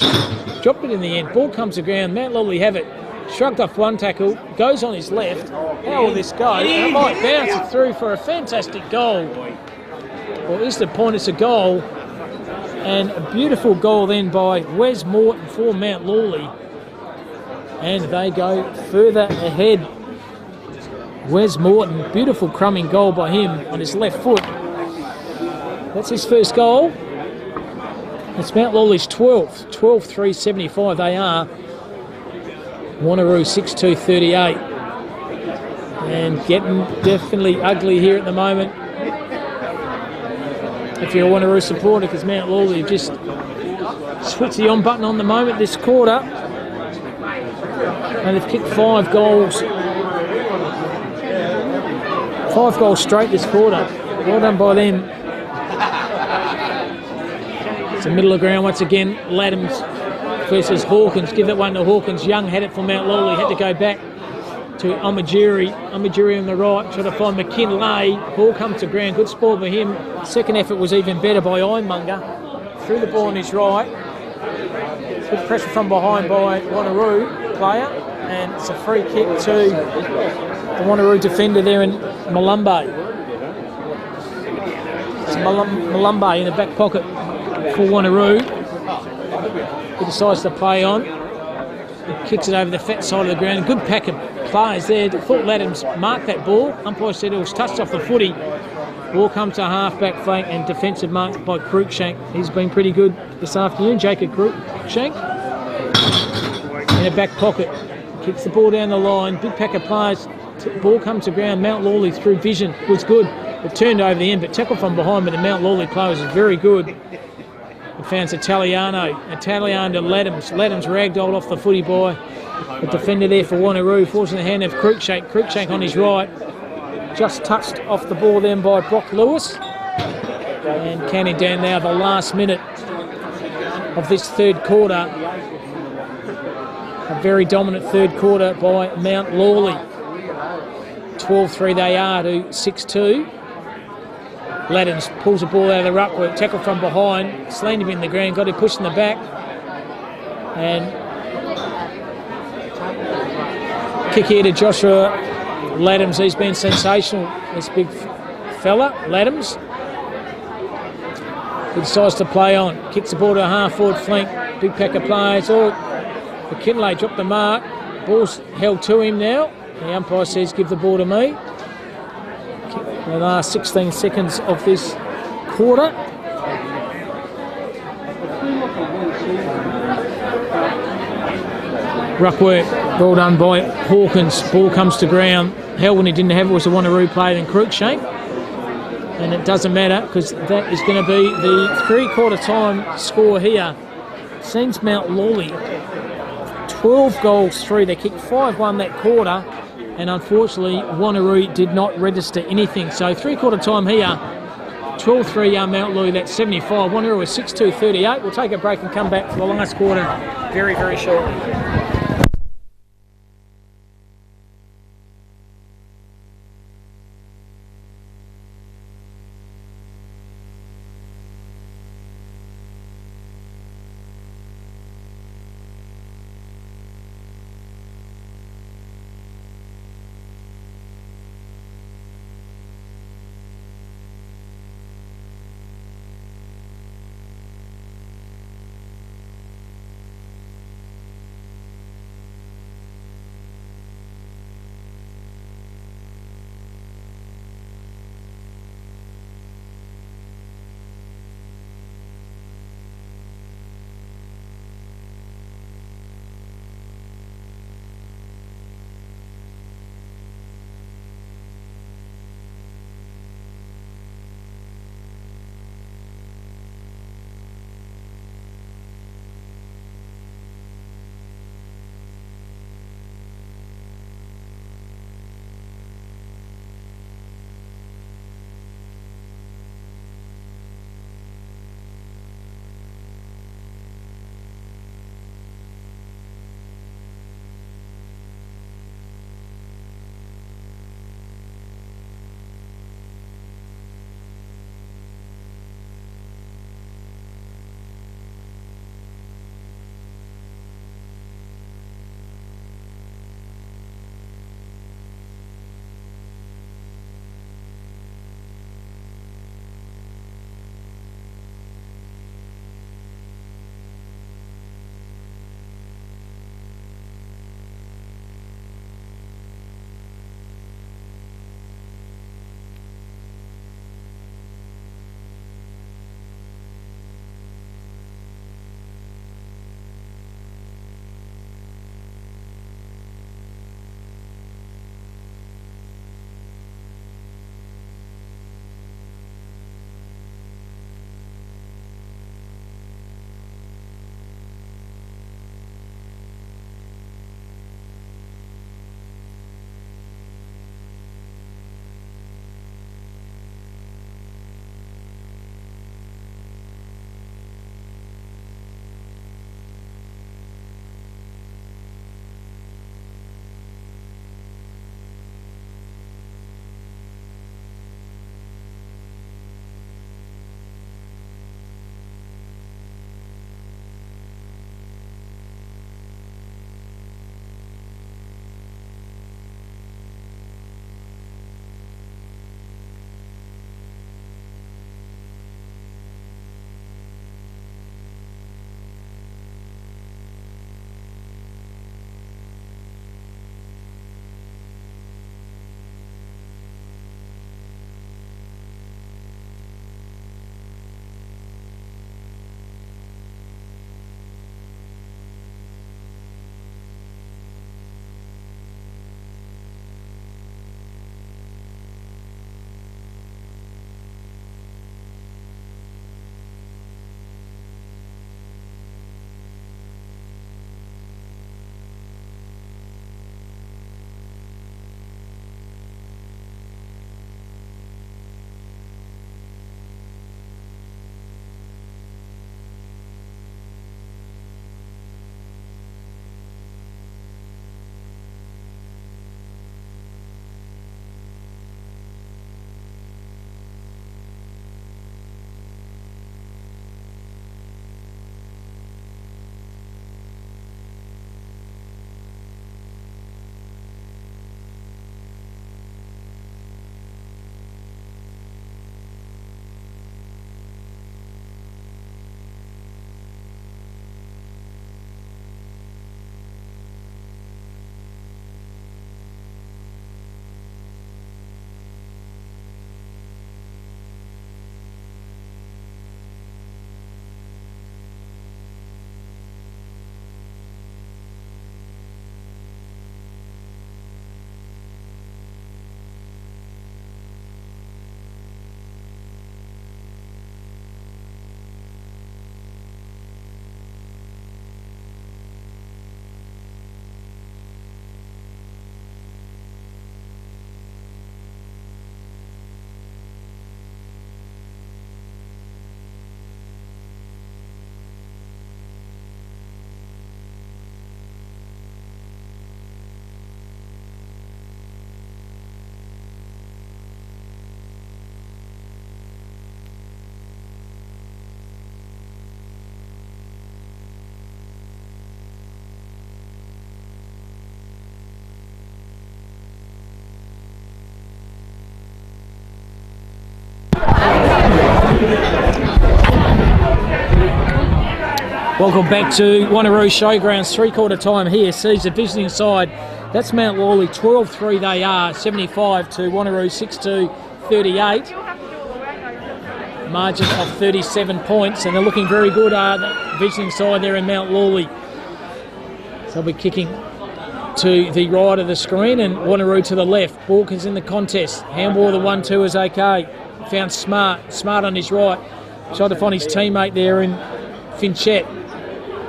dropped it in the end. Ball comes to ground. Mount Lawley have it. Shrugged off one tackle, goes on his left. How will this go? It might bounce it through for a fantastic goal. Well, is the point? It's a goal. And a beautiful goal then by Wes Morton for Mount Lawley. And they go further ahead. Wes Morton, beautiful crumbing goal by him on his left foot. That's his first goal. It's Mount Lawley's 12th. 12-3-75 they are. Wanneroo 6-2-38. And getting definitely ugly here at the moment. If you're a Wanneroo supporter, because Mount Lawley have just switched the on button on the moment this quarter. And they've kicked 5 goals. 5 goals straight this quarter. Well done by them. It's the middle of the ground once again. Ladhams versus Hawkins. Give that one to Hawkins. Young had it for Mount Lawley. Had to go back to Omajiri. Omajiri on the right. Trying to find McKinlay. Ball comes to ground. Good sport for him. Second effort was even better by Ironmonger. Threw the ball on his right. Good pressure from behind by Wanneroo player. And it's a free kick to the Wanneroo defender there in Malumbe. It's Malumbe in the back pocket for Wanneroo. He decides to play on. He kicks it over the fat side of the ground. Good pack of players there. Thought Ladhams marked that ball. Umpire said it was touched off the footy. Ball comes to half-back flank and defensive mark by Cruikshank. He's been pretty good this afternoon. Jacob Cruikshank in the back pocket. Kicks the ball down the line. Big pack of players. Ball comes to ground. Mount Lawley through vision was good. It turned over the end, but tackle from behind by the Mount Lawley players is very good. It found Italiano to Ladhams. Ladhams ragdolled off the footy by the defender there for Wanneroo, forcing the hand of Cruikshank. Cruikshank on his right. Just touched off the ball then by Brock Lewis. And counting down now the last minute of this third quarter. A very dominant third quarter by Mount Lawley. 12-3 they are to 6-2. Ladhams pulls the ball out of the ruck, tackle from behind, slammed him in the ground, got him pushed in the back. And kick here to Joshua Ladhams. He's been sensational, this big fella, Ladhams. He decides to play on, kicks the ball to a half-forward flank, big pack of players. McKinlay dropped the mark. Ball's held to him now. The umpire says give the ball to me. The last 16 seconds of this quarter. Ruck work, well done by Hawkins. Ball comes to ground. Hell, when he didn't have it was a Wanneroo player in Cruikshank. And it doesn't matter because that is going to be the three-quarter time score here. Sends Mount Lawley 12 goals through. They kicked 5-1 that quarter. And unfortunately, Wanneroo did not register anything. So three-quarter time here, 12-3 Mount Lawley, that's 75. Wanneroo is 6-2-38. We'll take a break and come back for the last quarter very, very shortly. Welcome back to Wanneroo Showgrounds. 3/4 time here sees the visiting side. That's Mount Lawley, 12-3 they are, 75 to Wanneroo 62-38. Margin of 37 points, and they're looking very good, the visiting side there in Mount Lawley. So they'll be kicking to the right of the screen and Wanneroo to the left. Walker's in the contest. Handball, the 1-2 is okay. Found Smart on his right. Tried to find his teammate there in Finchette.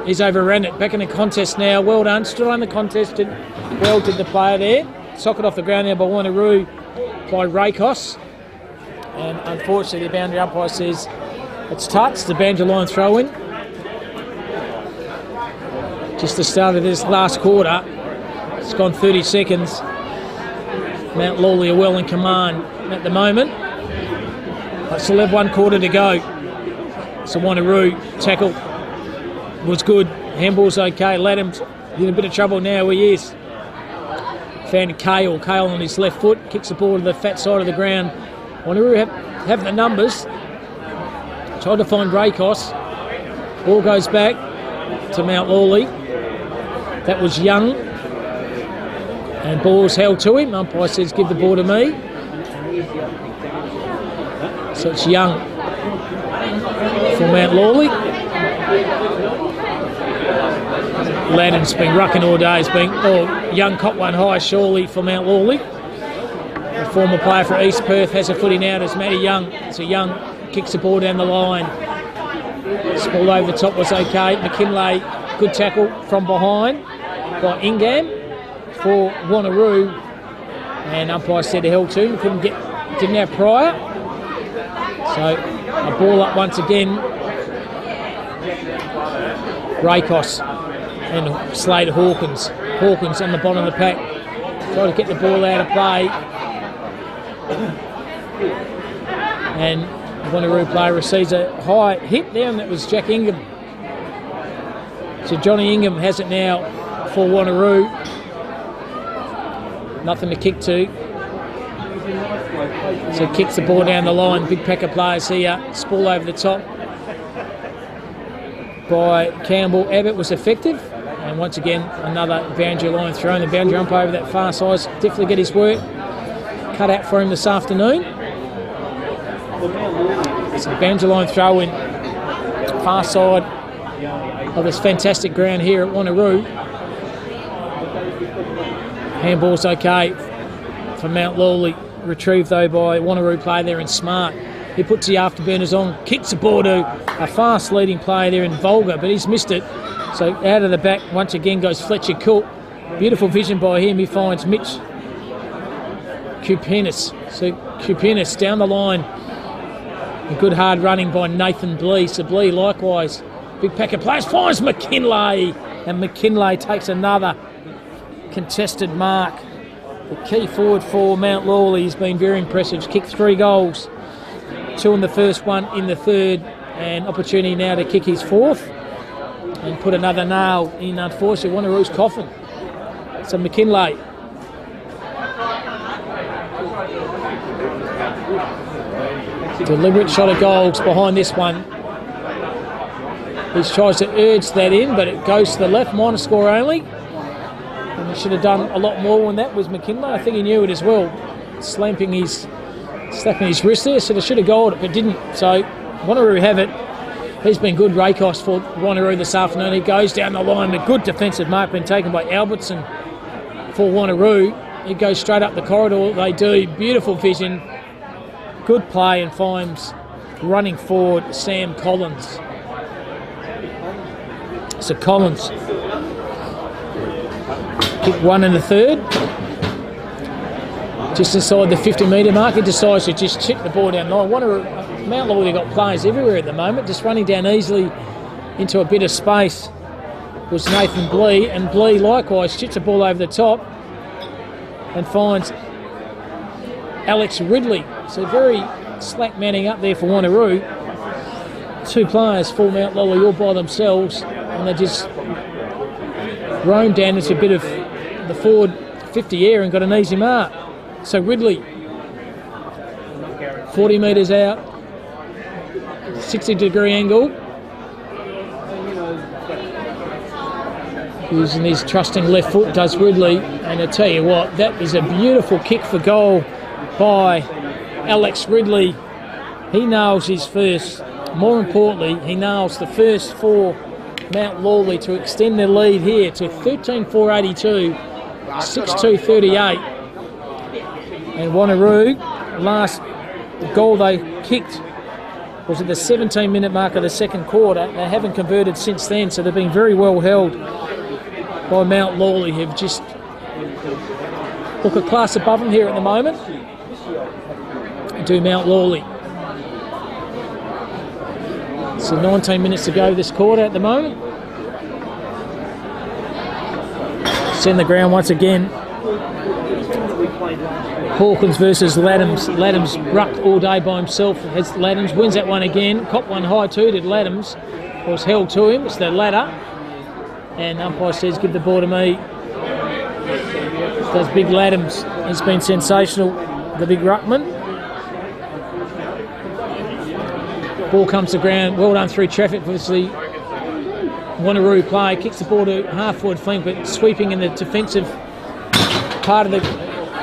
He's overran it. Back in the contest now. Well done. Still on the contest. Well did the player there. Socket off the ground there by Wanneroo by Rakos. And unfortunately the boundary umpire says it's touched. The boundary line throw in. Just the start of this last quarter. It's gone 30 seconds. Mount Lawley are well in command at the moment. I still have 1 quarter to go. So Wanneroo tackle was good. Handball's okay. Ladham's in a bit of trouble now. He is. Found Kale on his left foot. Kicks the ball to the fat side of the ground. Wanneroo have the numbers. Tried to find Rakos. Ball goes back to Mount Lawley. That was Young. And ball's held to him. Umpire says give the ball to me. So it's Young for Mount Lawley. Ladham's been rucking all day. Young caught one high surely for Mount Lawley. A former player for East Perth has a footing out as Matty Young. So Young kicks the ball down the line. This ball over the top was okay. McKinlay, good tackle from behind by Ingham for Wanneroo. And umpire said held to him. Didn't have prior. So a ball up once again. Rakos and Slater Hawkins. Hawkins on the bottom of the pack. Try to get the ball out of play. And Wanneroo player receives a high hit there, and that was Jack Ingham. So Johnny Ingham has it now for Wanneroo. Nothing to kick to. So kicks the ball down the line. Big pack of players here. Spool over the top by Campbell. Abbott was effective. And once again, another boundary line thrown. The boundary umpire over that far side definitely get his work cut out for him this afternoon. So boundary line throw in far side of this fantastic ground here at Wanneroo. Handball's okay for Mount Lawley. Retrieved though by Wanneroo player there in Smart. He puts the afterburners on, kicks the ball to a fast leading player there in Volga, but he's missed it. So out of the back once again goes Fletcher Cook. Beautiful vision by him. He finds Mitch Kupinis. So Kupinis down the line. A good hard running by Nathan Blee. So Blee likewise. Big pack of players finds McKinlay. And McKinlay takes another contested mark. The key forward for Mount Lawley has been very impressive. He's kicked 3 goals. 2 in the first, 1 in the third. And opportunity now to kick his 4th. And put another nail in, unfortunately, Wanneroo's coffin. So McKinlay. Deliberate shot of goals behind this one. He tries to urge that in, but it goes to the left. Minor score only. And he should have done a lot more when that was McKinlay. I think he knew it as well. Slapping his wrist there, so they should have goaled it, but didn't. So Wanneroo have it. He's been good Rakos for Wanneroo this afternoon. He goes down the line. A good defensive mark been taken by Albertson for Wanneroo. He goes straight up the corridor. They do. Beautiful vision. Good play and finds running forward Sam Collins. So Collins kick 1 in the third. Just inside the 50-metre mark. He decides to just chip the ball down the line. Mount Lawley got players everywhere at the moment, just running down easily into a bit of space was Nathan Blee, and Blee likewise chips the ball over the top and finds Alex Ridley. So very slack manning up there for Wanneroo. 2 players for Mount Lawley all by themselves, and they just roamed down into a bit of the forward 50 area and got an easy mark. So Ridley, 40 metres out, 60-degree angle. using his trusting left foot, does Ridley. And I tell you what, that is a beautiful kick for goal by Alex Ridley. He nails his first. More importantly, he nails the first for Mount Lawley to extend their lead here to 13,482, 6,238. And Wanneroo, last goal they kicked was at the 17-minute mark of the second quarter. They haven't converted since then, so they've been very well held by Mount Lawley, who've just look a class above them here at the moment. Do Mount Lawley. So 19 minutes to go this quarter at the moment. Send the ground once again. Hawkins versus Laddams. Laddams rucked all day by himself. Laddams wins that one again. Cop one high too, did Laddams. Was held to him. It's the ladder. And umpire says, give the ball to me. Does big Laddams. He's been sensational, the big ruckman. Ball comes to ground. Well done through traffic for the Wanneroo play. Kicks the ball to half-forward flank, but sweeping in the defensive part of the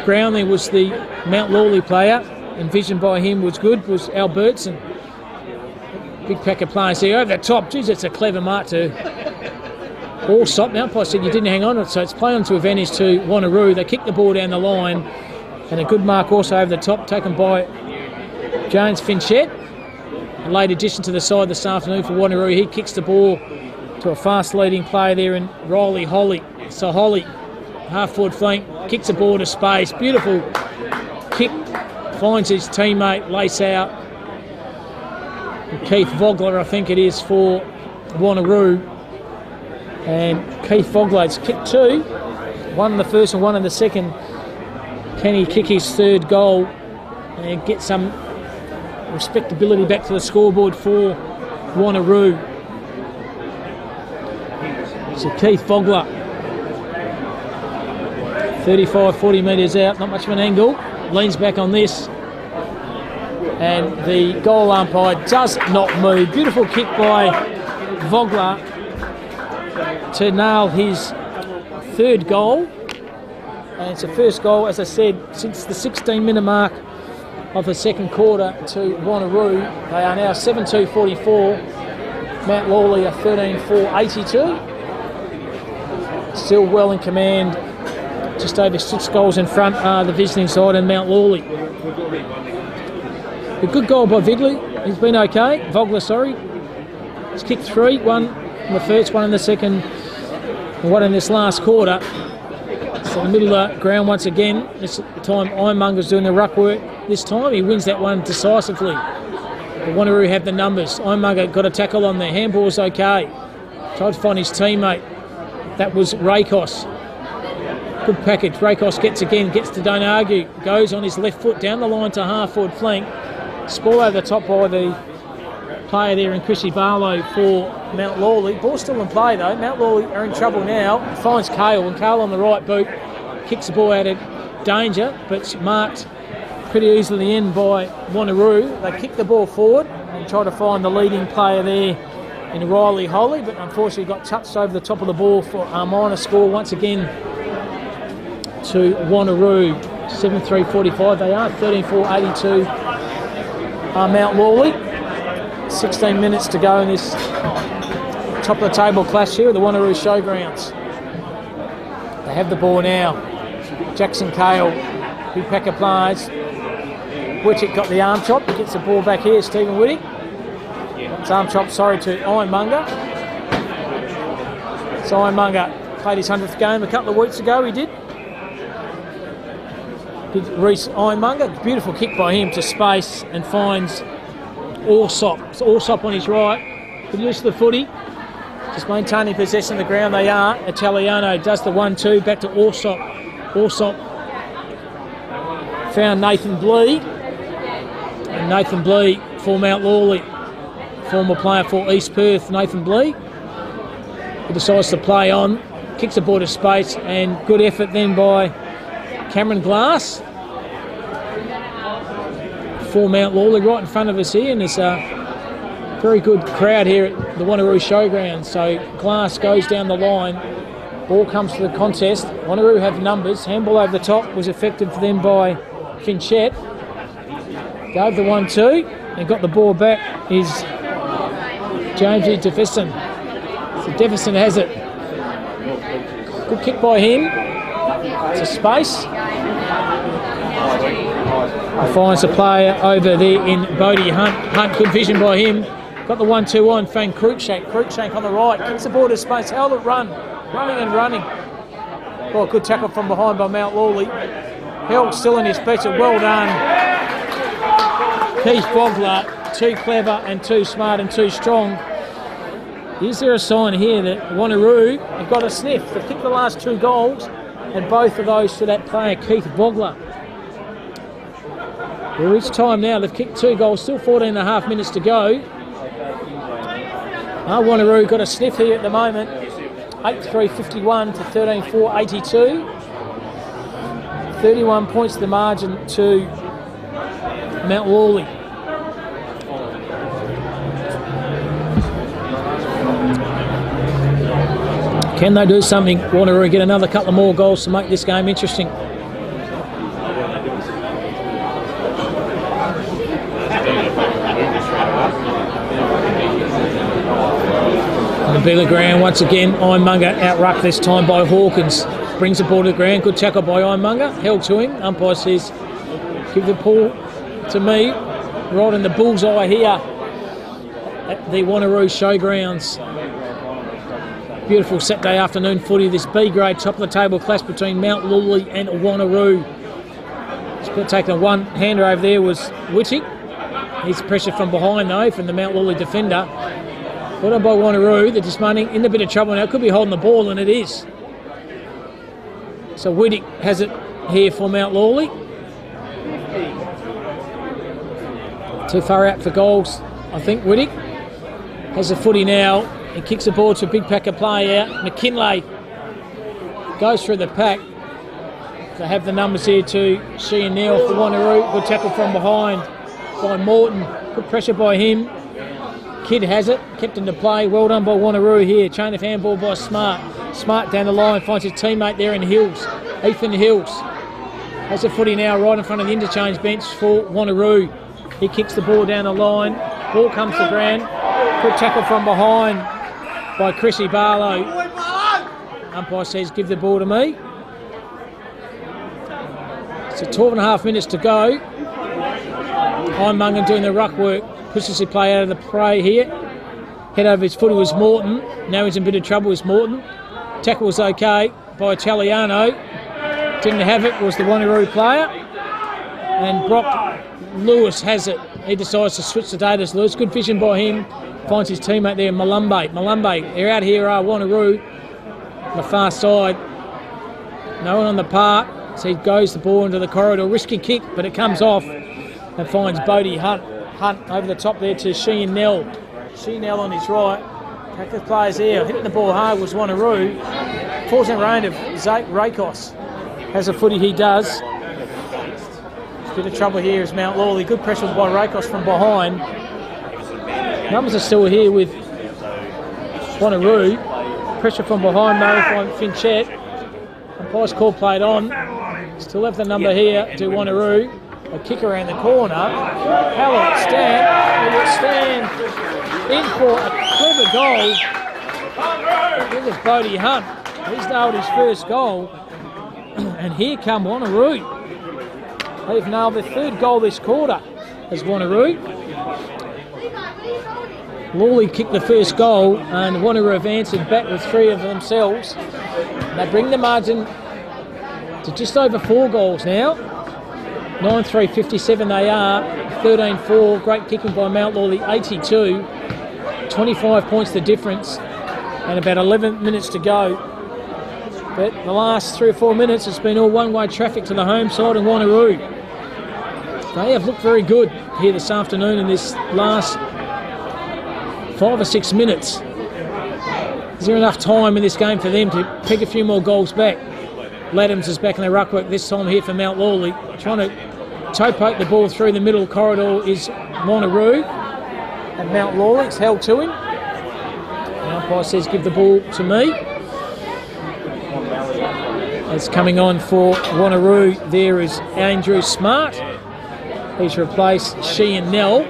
ground there was the Mount Lawley player. Envisioned by him was good, was Albertson. Big pack of players there over the top. Geez, it's a clever mark to Allsop. The umpire said you didn't hang on to it, so it's play on to advantage to Wanneroo. They kick the ball down the line, and a good mark also over the top, taken by James Finchett. A late addition to the side this afternoon for Wanneroo. He kicks the ball to a fast leading player there in Riley Holly. So Holly, half-forward flank, kicks the ball to space. Beautiful kick, finds his teammate, lace out. Keith Vogler, I think it is, for Wanneroo. And Keith Vogler's kicked two, one in the first and one in the second. Can he kick his third goal and get some respectability back to the scoreboard for Wanneroo? So Keith Vogler, 35, 40 metres out, not much of an angle, leans back on this, and the goal umpire does not move. Beautiful kick by Vogler to nail his third goal, and it's the first goal, as I said, since the 16-minute mark of the second quarter to Wanneroo. They are now 7-2-44. Mount Lawley are 13-4-82. Still well in command. Just over 6 goals in front are the visiting side and Mount Lawley. A good goal by Vidley. He's been okay. Vogler, sorry. He's kicked 3. One in the first, one in the second, and one in this last quarter. So in the middle of the ground once again. This time Ironmonger's doing the ruck work. This time he wins that one decisively. The Wanneroo have the numbers. Ironmonger got a tackle on there. Handball's okay. Tried to find his teammate. That was Rakos. Good package. Rakos gets to Don't Argue. Goes on his left foot down the line to half-forward flank. Ball over the top by the player there in Chrissy Barlow for Mount Lawley. Ball still in play though. Mount Lawley are in trouble now. Finds Cale, and Cale on the right boot kicks the ball out of danger, but it's marked pretty easily in by Wanneroo. They kick the ball forward and try to find the leading player there in Riley Holly, but unfortunately got touched over the top of the ball for a minor score once again to Wanneroo. 7-3-45. They are 13-4-82. Mount Lawley. 16 minutes to go in this top of the table clash here at the Wanneroo Showgrounds. They have the ball now. Jackson Cale, big pack of players. Whittick got the arm chop, gets the ball back here, Stephen Whittick. It's arm chop, sorry, to Ironmonger. So Ironmonger played his 100th game a couple of weeks ago, he did. Big Reece Ironmonger, beautiful kick by him to space and finds Allsop. It's Allsop on his right. Good use of the footy. Just maintaining possession of the ground they are. Italiano does the 1-2 back to Allsop. Allsop found Nathan Blee. And Nathan Blee for Mount Lawley. Former player for East Perth, Nathan Blee. He decides to play on. Kicks the ball to space and good effort then by Cameron Glass for Mount Lawley right in front of us here, and there's a very good crowd here at the Wanneroo Showground. So Glass goes down the line Ball comes to the contest. Wanneroo have numbers. Handball over the top was effective for them by Finchette. Gave the 1-2 and got the ball back is Jamesy Jefferson. So Jefferson has it. Good kick by him. It's a space. Finds the player over there in Bodie Hunt. Hunt, good vision by him. Got the 1-2 on. Fang Cruikshank. Cruikshank on the right. Kicks the ball to space. Held it run. Running and running. Oh, good tackle from behind by Mount Lawley. Held still in his special. Well done. Keith Bogler. Too clever and too smart and too strong. Is there a sign here that Wanneroo have got a sniff? They've kicked the last 2 goals and both of those to that player, Keith Bogler. There is time now. They've kicked 2 goals, still 14.5 minutes to go. Wanneroo got a sniff here at the moment. 8-3-51 to 13-4-82. 31 points the margin to Mount Lawley. Can they do something? Wanneroo get another couple of more goals to make this game interesting. On the middle of the ground once again, Ironmonger outrucked this time by Hawkins. Brings the ball to the ground. Good tackle by Ironmonger. Held to him. Umpire says, give the ball to me. Right in the bullseye here at the Wanneroo Showgrounds. Beautiful Saturday afternoon footy. This B grade top of the table clash between Mount Lawley and Wanneroo. Just taking a one-hander over there was Whitty. He's pressure from behind though from the Mount Lawley defender. Well done by Wanneroo. They're just running in a bit of trouble now. Could be holding the ball, and it is. So Whitty has it here for Mount Lawley. Too far out for goals, I think. Whitty has the footy now. He kicks the ball to a big pack of play out. McKinlay goes through the pack. They have the numbers here to Sheehan Neal for Wanneroo. Good tackle from behind by Morton. Good pressure by him. Kidd has it. Kept into play. Well done by Wanneroo here. Chain of handball by Smart. Smart down the line. Finds his teammate there in Hills. Ethan Hills has the footy now right in front of the interchange bench for Wanneroo. He kicks the ball down the line. Ball comes to ground. Good tackle from behind by Chrissy Barlow. Umpire says, give the ball to me. So 12.5 minutes to go. Ironmonger doing the ruck work. Pushes the play out of the prey here. Head over his footy was Morton. Now he's in a bit of trouble with Morton. Tackle was okay by Italiano. Didn't have it, was the Wanneroo player. And Brock Lewis has it. He decides to switch the datas. Lewis, good vision by him. Finds his teammate there, Malumbe. They're out here, Wanneroo. On the far side. No one on the park. So he goes the ball into the corridor. Risky kick, but it comes off. And finds Bodie Hunt. Hunt over the top there to Sheehan Nell. Sheehan Nell on his right. Practice players here. Hitting the ball hard was Wanneroo. Falls in range of Zake Rakos. Has a footy, he does. A bit of trouble here is Mount Lawley. Good pressure by Rakos from behind. Numbers are still here with Wanneroo. Pressure from behind though from Finchette. Umpire's call played on. Still have the number here to Wanneroo. A kick around the corner. Howard Stan in for a clever goal. Look at Bodie Hunt. He's nailed his first goal. And here come Wanneroo. They've nailed their 3rd goal this quarter as Wanneroo. Lawley kicked the first goal and Wanneroo have answered back with 3 of themselves. They bring the margin to just over 4 goals now. 9-3-57 they are. 13-4. Great kicking by Mount Lawley. 82. 25 points the difference. And about 11 minutes to go. But the last 3 or 4 minutes it's been all one-way traffic to the home side and Wanneroo. They have looked very good here this afternoon in this last 5 or 6 minutes. Is there enough time in this game for them to pick a few more goals back? Laddams is back in the ruck work this time here for Mount Lawley. Trying to toe poke the ball through the middle corridor is Wanneroo. And Mount Lawley, it's held to him. The umpire says give the ball to me. As coming on for Wanneroo, there is Andrew Smart. He's replaced Sheehan Nell.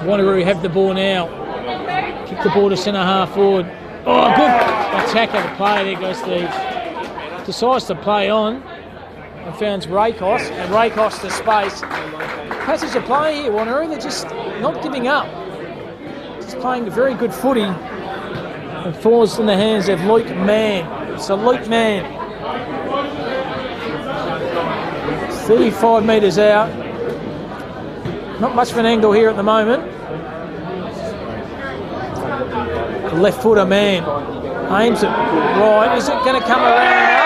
Wanneroo have the ball now. Kick the ball to centre half forward. Oh, good attack of the play. There goes Steve. Decides to play on and finds Rakos, and Rakos to space. Passage of play here, Wanneroo. They're just not giving up. Just playing very good footy. And falls in the hands of Luke Mann. So Luke Mann, 35 metres out. Not much of an angle here at the moment. Left footer man aims it right. Is it going to come around enough?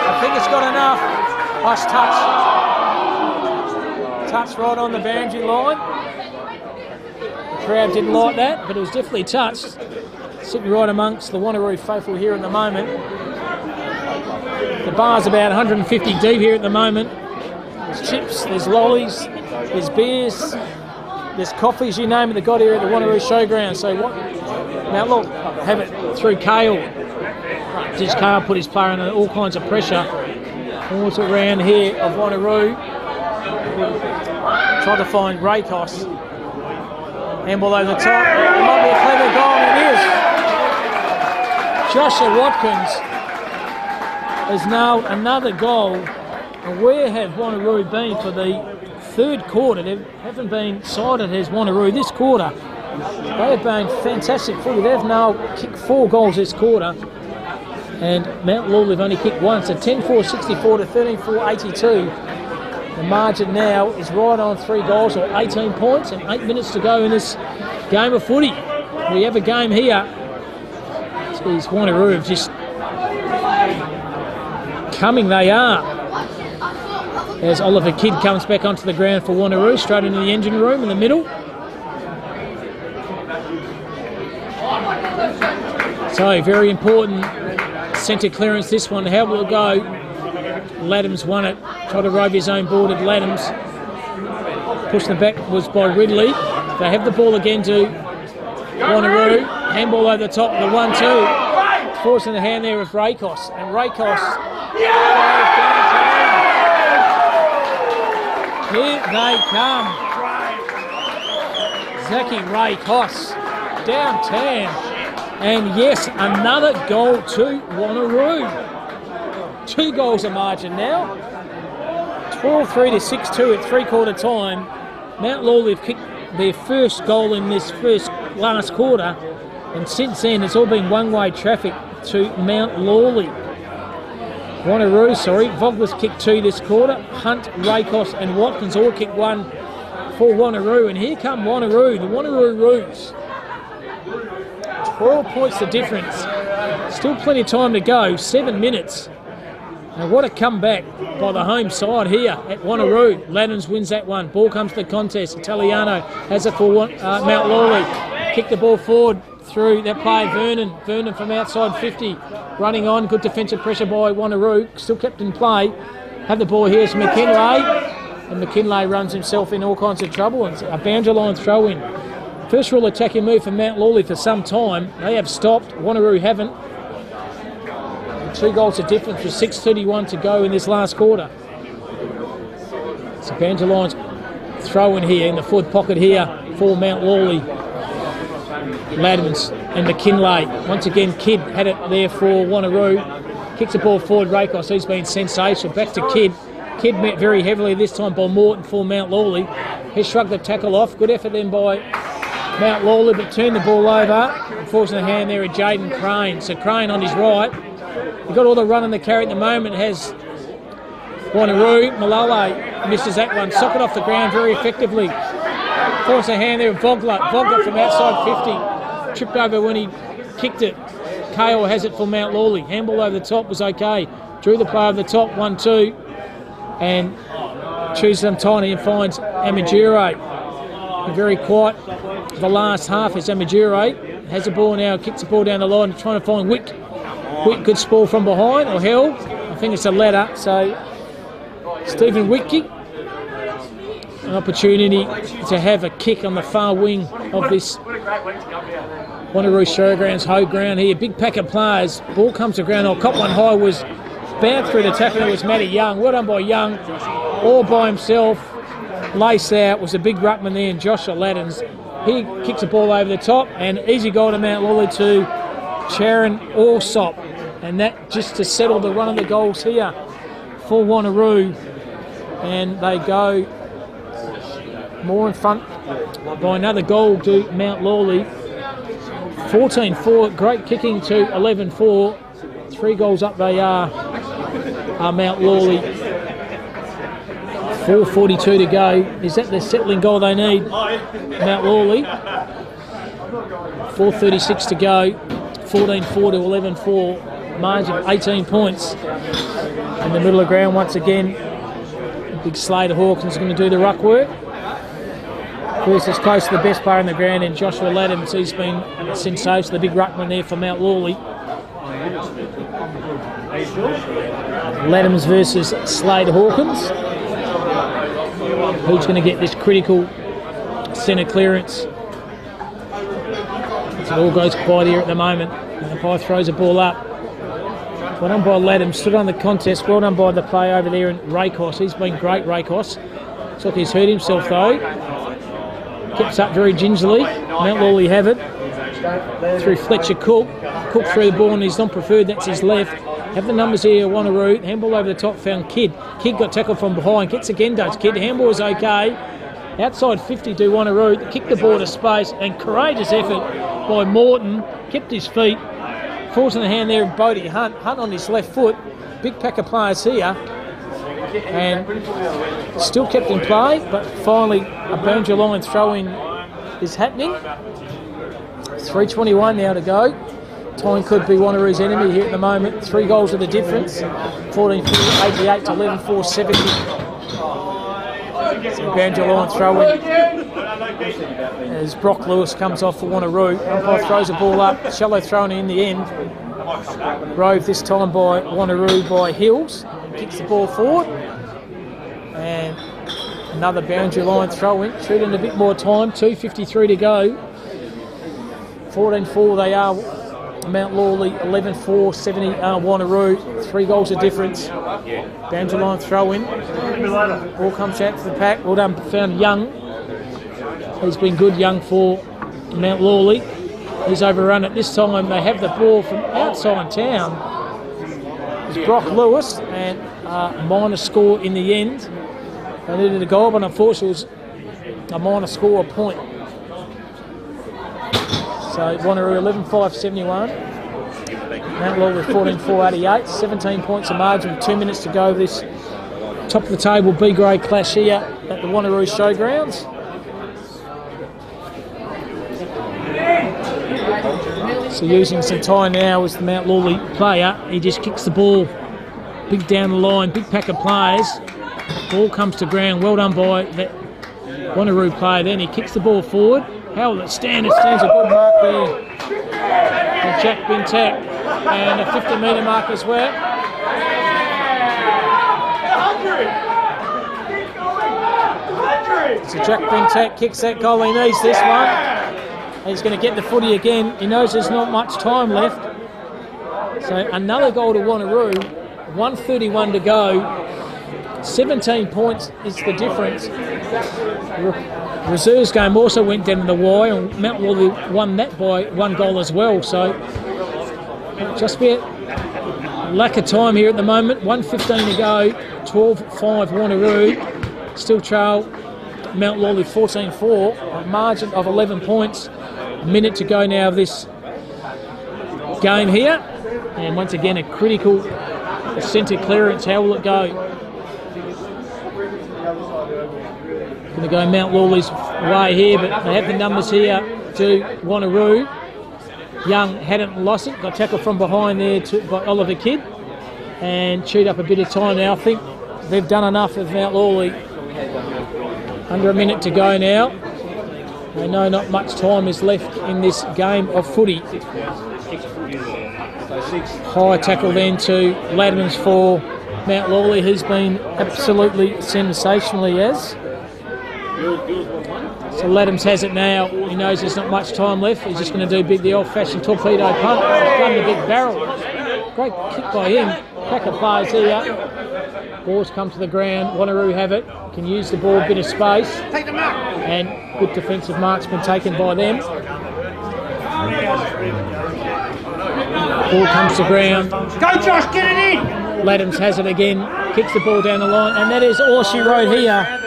I think it's got enough. Nice touch. Touch right on the boundary line. The crowd didn't like that, but it was definitely touched. Sitting right amongst the Wanneroo faithful here at the moment. The bar's about 150 deep here at the moment. There's chips, there's lollies, there's beers, there's coffees, you name it, they got here at the Wanneroo Showground. So what? Now look, have it through Kale. Just Kale put his player under all kinds of pressure. Almost around here of Wanneroo. Trying to find Rakos. Handball over the top. It might be a clever goal, and it is. Joshua Watkins has nailed another goal. And where have Wanneroo been for the third quarter? They haven't been cited as Wanneroo this quarter. They have been fantastic footy. They've now kicked 4 goals this quarter. And Mount Lawley have only kicked one. So 10-4-64 to 13-4-82. The margin now is right on 3 goals or 18 points and 8 minutes to go in this game of footy. We have a game here. These Wanneroo have just coming, they are. As Oliver Kidd comes back onto the ground for Wanneroo, straight into the engine room in the middle. So very important centre clearance this one. How will it go? Laddams won it. Tried to rove his own board at Laddams. Pushed them back was by Ridley. They have the ball again to Wanneroo. Handball over the top, the 1-2. Forcing the hand there of Rakos. And Rakos. Here they come. Zaki Rakos. Downtown. And yes, another goal to Wanneroo. 2 goals a margin now. 12-3 to 6-2 at 3-quarter time. Mount Lawley have kicked their first goal in this last quarter, and since then it's all been one-way traffic to Mount Lawley. Wanneroo, Vogler's kicked 2 this quarter. Hunt, Rakos and Watkins all kicked 1 for Wanneroo, and here come Wanneroo, the Wanneroo Roos. 12 points the difference. Still plenty of time to go, 7 minutes. And what a comeback by the home side here at Wanneroo. Laddams wins that one. Ball comes to the contest. Italiano has it for Mount Lawley. Kick the ball forward through that play. Vernon from outside 50. Running on. Good defensive pressure by Wanneroo. Still kept in play. Have the ball here. It's McKinlay. And McKinlay runs himself in all kinds of trouble. And a boundary line throw in. First real attacking move from Mount Lawley for some time. They have stopped. Wanneroo haven't. 2 goals of difference with 6:31 to go in this last quarter. So Bangelines throw in here in the forward pocket here for Mount Lawley. Laddams and McKinlay. Once again, Kidd had it there for Wanneroo. Kicks the ball forward, Rakos. He's been sensational. Back to Kidd. Kidd met very heavily this time by Morton for Mount Lawley. He shrugged the tackle off. Good effort then by Mount Lawley, but turned the ball over. Forcing the hand there at Jaden Crane. So Crane on his right. He got all the run and the carry at the moment. Has Wanneroo. Malala misses that one. Sock it off the ground very effectively. Forced a hand there of Vogler. Vogler from outside 50. Tripped over when he kicked it. Kale has it for Mount Lawley. Handball over the top was okay. Drew the play over the top, 1-2. And chooses them tiny and finds Amajure. Very quiet the last half is Amajure. Has the ball now, kicks the ball down the line, trying to find Wick. Wick could spoil from behind or held. I think it's a ladder. So Stephen Whitke, an opportunity to have a kick on the far wing of this Wanneroo Showgrounds, home ground here. Big pack of players. Ball comes to ground. Cop one high was bounced through the tackle. It was Matty Young. Well done by Young. All by himself. Lace out was a big ruckman there, and Joshua Laddens. He kicks the ball over the top, and easy goal to Mount Lawley to Charon Allsop. And that just to settle the run of the goals here for Wanneroo. And they go more in front by another goal to Mount Lawley. 14-4, great kicking to 11-4. 3 goals up they are Mount Lawley. 4:42 to go. Is that the settling goal they need? Mount Lawley. 4:36 to go. 14-4 to 11-4. Margin of 18 points. In the middle of the ground once again. Big Slater Hawkins is going to do the ruck work. First is close to the best player in the ground, and Joshua Laddams. He's been sensational. The big ruckman there for Mount Lawley. Laddams versus Slater Hawkins. Who's going to get this critical centre clearance? So it all goes quiet here at the moment. The umpire throws the ball up. Well done by Laddams. Stood on the contest. Well done by the player over there in Rakos. He's been great, Rakos. Looks like he's hurt himself though. Keeps up very gingerly. Mount Lawley have it. Through Fletcher Cook. Cook through the ball and he's not preferred. That's his left. Have the numbers here, Wanneroo. Handball over the top, found Kidd. Kidd got tackled from behind. Gets again, does Kidd. Handball is okay. Outside 50 to Wanneroo. Kicked the ball to space and courageous effort by Morton. Kept his feet. Falls in the hand there of Bodie Hunt. Hunt on his left foot. Big pack of players here. And still kept in play, but finally a boundary line throw-in is happening. 3:21 now to go. Time could be Wanneroo's enemy here at the moment. 3 goals are the difference. 14-4, 88 to 11-4, 70. So boundary line throw-in as Brock Lewis comes off for Wanneroo. Umpire throws the ball up. Shallow thrown in the end. Rove this time by Wanneroo by Hills. Kicks the ball forward. And another boundary line throw-in. Shooting a bit more time. 2:53 to go. 14-4 they are. Mount Lawley, 11-4, 70 Wanneroo. 3 goals of difference. Boundary line throw-in. Ball comes out to the pack. Well done, found Young. He's been good, Young, for Mount Lawley. He's overrun it. This time they have the ball from outside town. It's Brock Lewis, and minor score in the end. They needed a goal, but unfortunately it was a minor score, a point. So Wanneroo 11-5, 71. Mount Lawley 14-4, 88. 17 points of margin with 2 minutes to go. This top of the table B grade clash here at the Wanneroo Showgrounds. So using some time now as the Mount Lawley player. He just kicks the ball big down the line, big pack of players. Ball comes to ground. Well done by that Wanneroo player. Then he kicks the ball forward. How will it stand? It stands a good mark there for Jack Bintek. And a 50-metre mark as well. So Jack Bintek kicks that goal. He needs this one. He's going to get the footy again. He knows there's not much time left. So another goal to Wanneroo. 1:31 to go. 17 points is the difference. Reserves game also went down to the wire, and Mount Lawley won that by 1 goal as well. So just be a lack of time here at the moment. 1:15 to go. 12-5 Wanneroo. Still trail Mount Lawley 14-4. A margin of 11 points. A minute to go now of this game here. And once again a critical centre clearance. How will it go? Going to go Mount Lawley's way here, but they have the numbers here to Wanneroo. Young hadn't lost it, got tackled from behind there by Oliver Kidd and chewed up a bit of time now. I think they've done enough of Mount Lawley. Under a minute to go now. They know not much time is left in this game of footy. High tackle then to Ladmans for Mount Lawley, who's been absolutely sensationally as. So Ladhams has it now. He knows there's not much time left. He's just going to do the old-fashioned torpedo punt. Run the big barrel. Great kick by him. Crack of bars here. Balls come to the ground. Wanneroo have it. Can use the ball, bit of space. Take the mark. And good defensive marks been taken by them. Ball comes to ground. Go, Josh, get it in! Ladhams has it again. Kicks the ball down the line. And that is all she wrote here.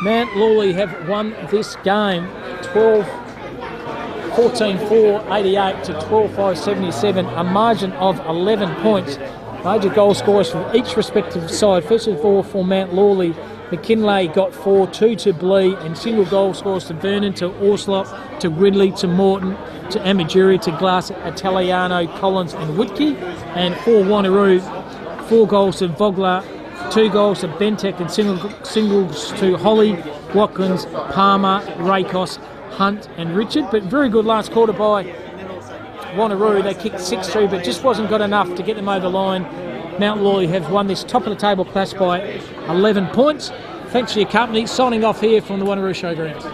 Mount Lawley have won this game 14-4, 88 to 12-5, 77. A margin of 11 points. Major goal scorers from each respective side. First of all, for Mount Lawley, McKinlay got 4, 2 to Blee, and single goal scores to Vernon, to Orslop, to Ridley, to Morton, to Amajuri, to Glass, Italiano, Collins and Whitkey. And for Wanneroo, 4 goals to Vogler, 2 goals to Bentek, and singles to Holly, Watkins, Palmer, Rakos, Hunt and Richard. But very good last quarter by Wanneroo. They kicked 6-3, but just wasn't good enough to get them over the line. Mount Lawley have won this top of the table clash by 11 points. Thanks for your company. Signing off here from the Wanneroo Showgrounds.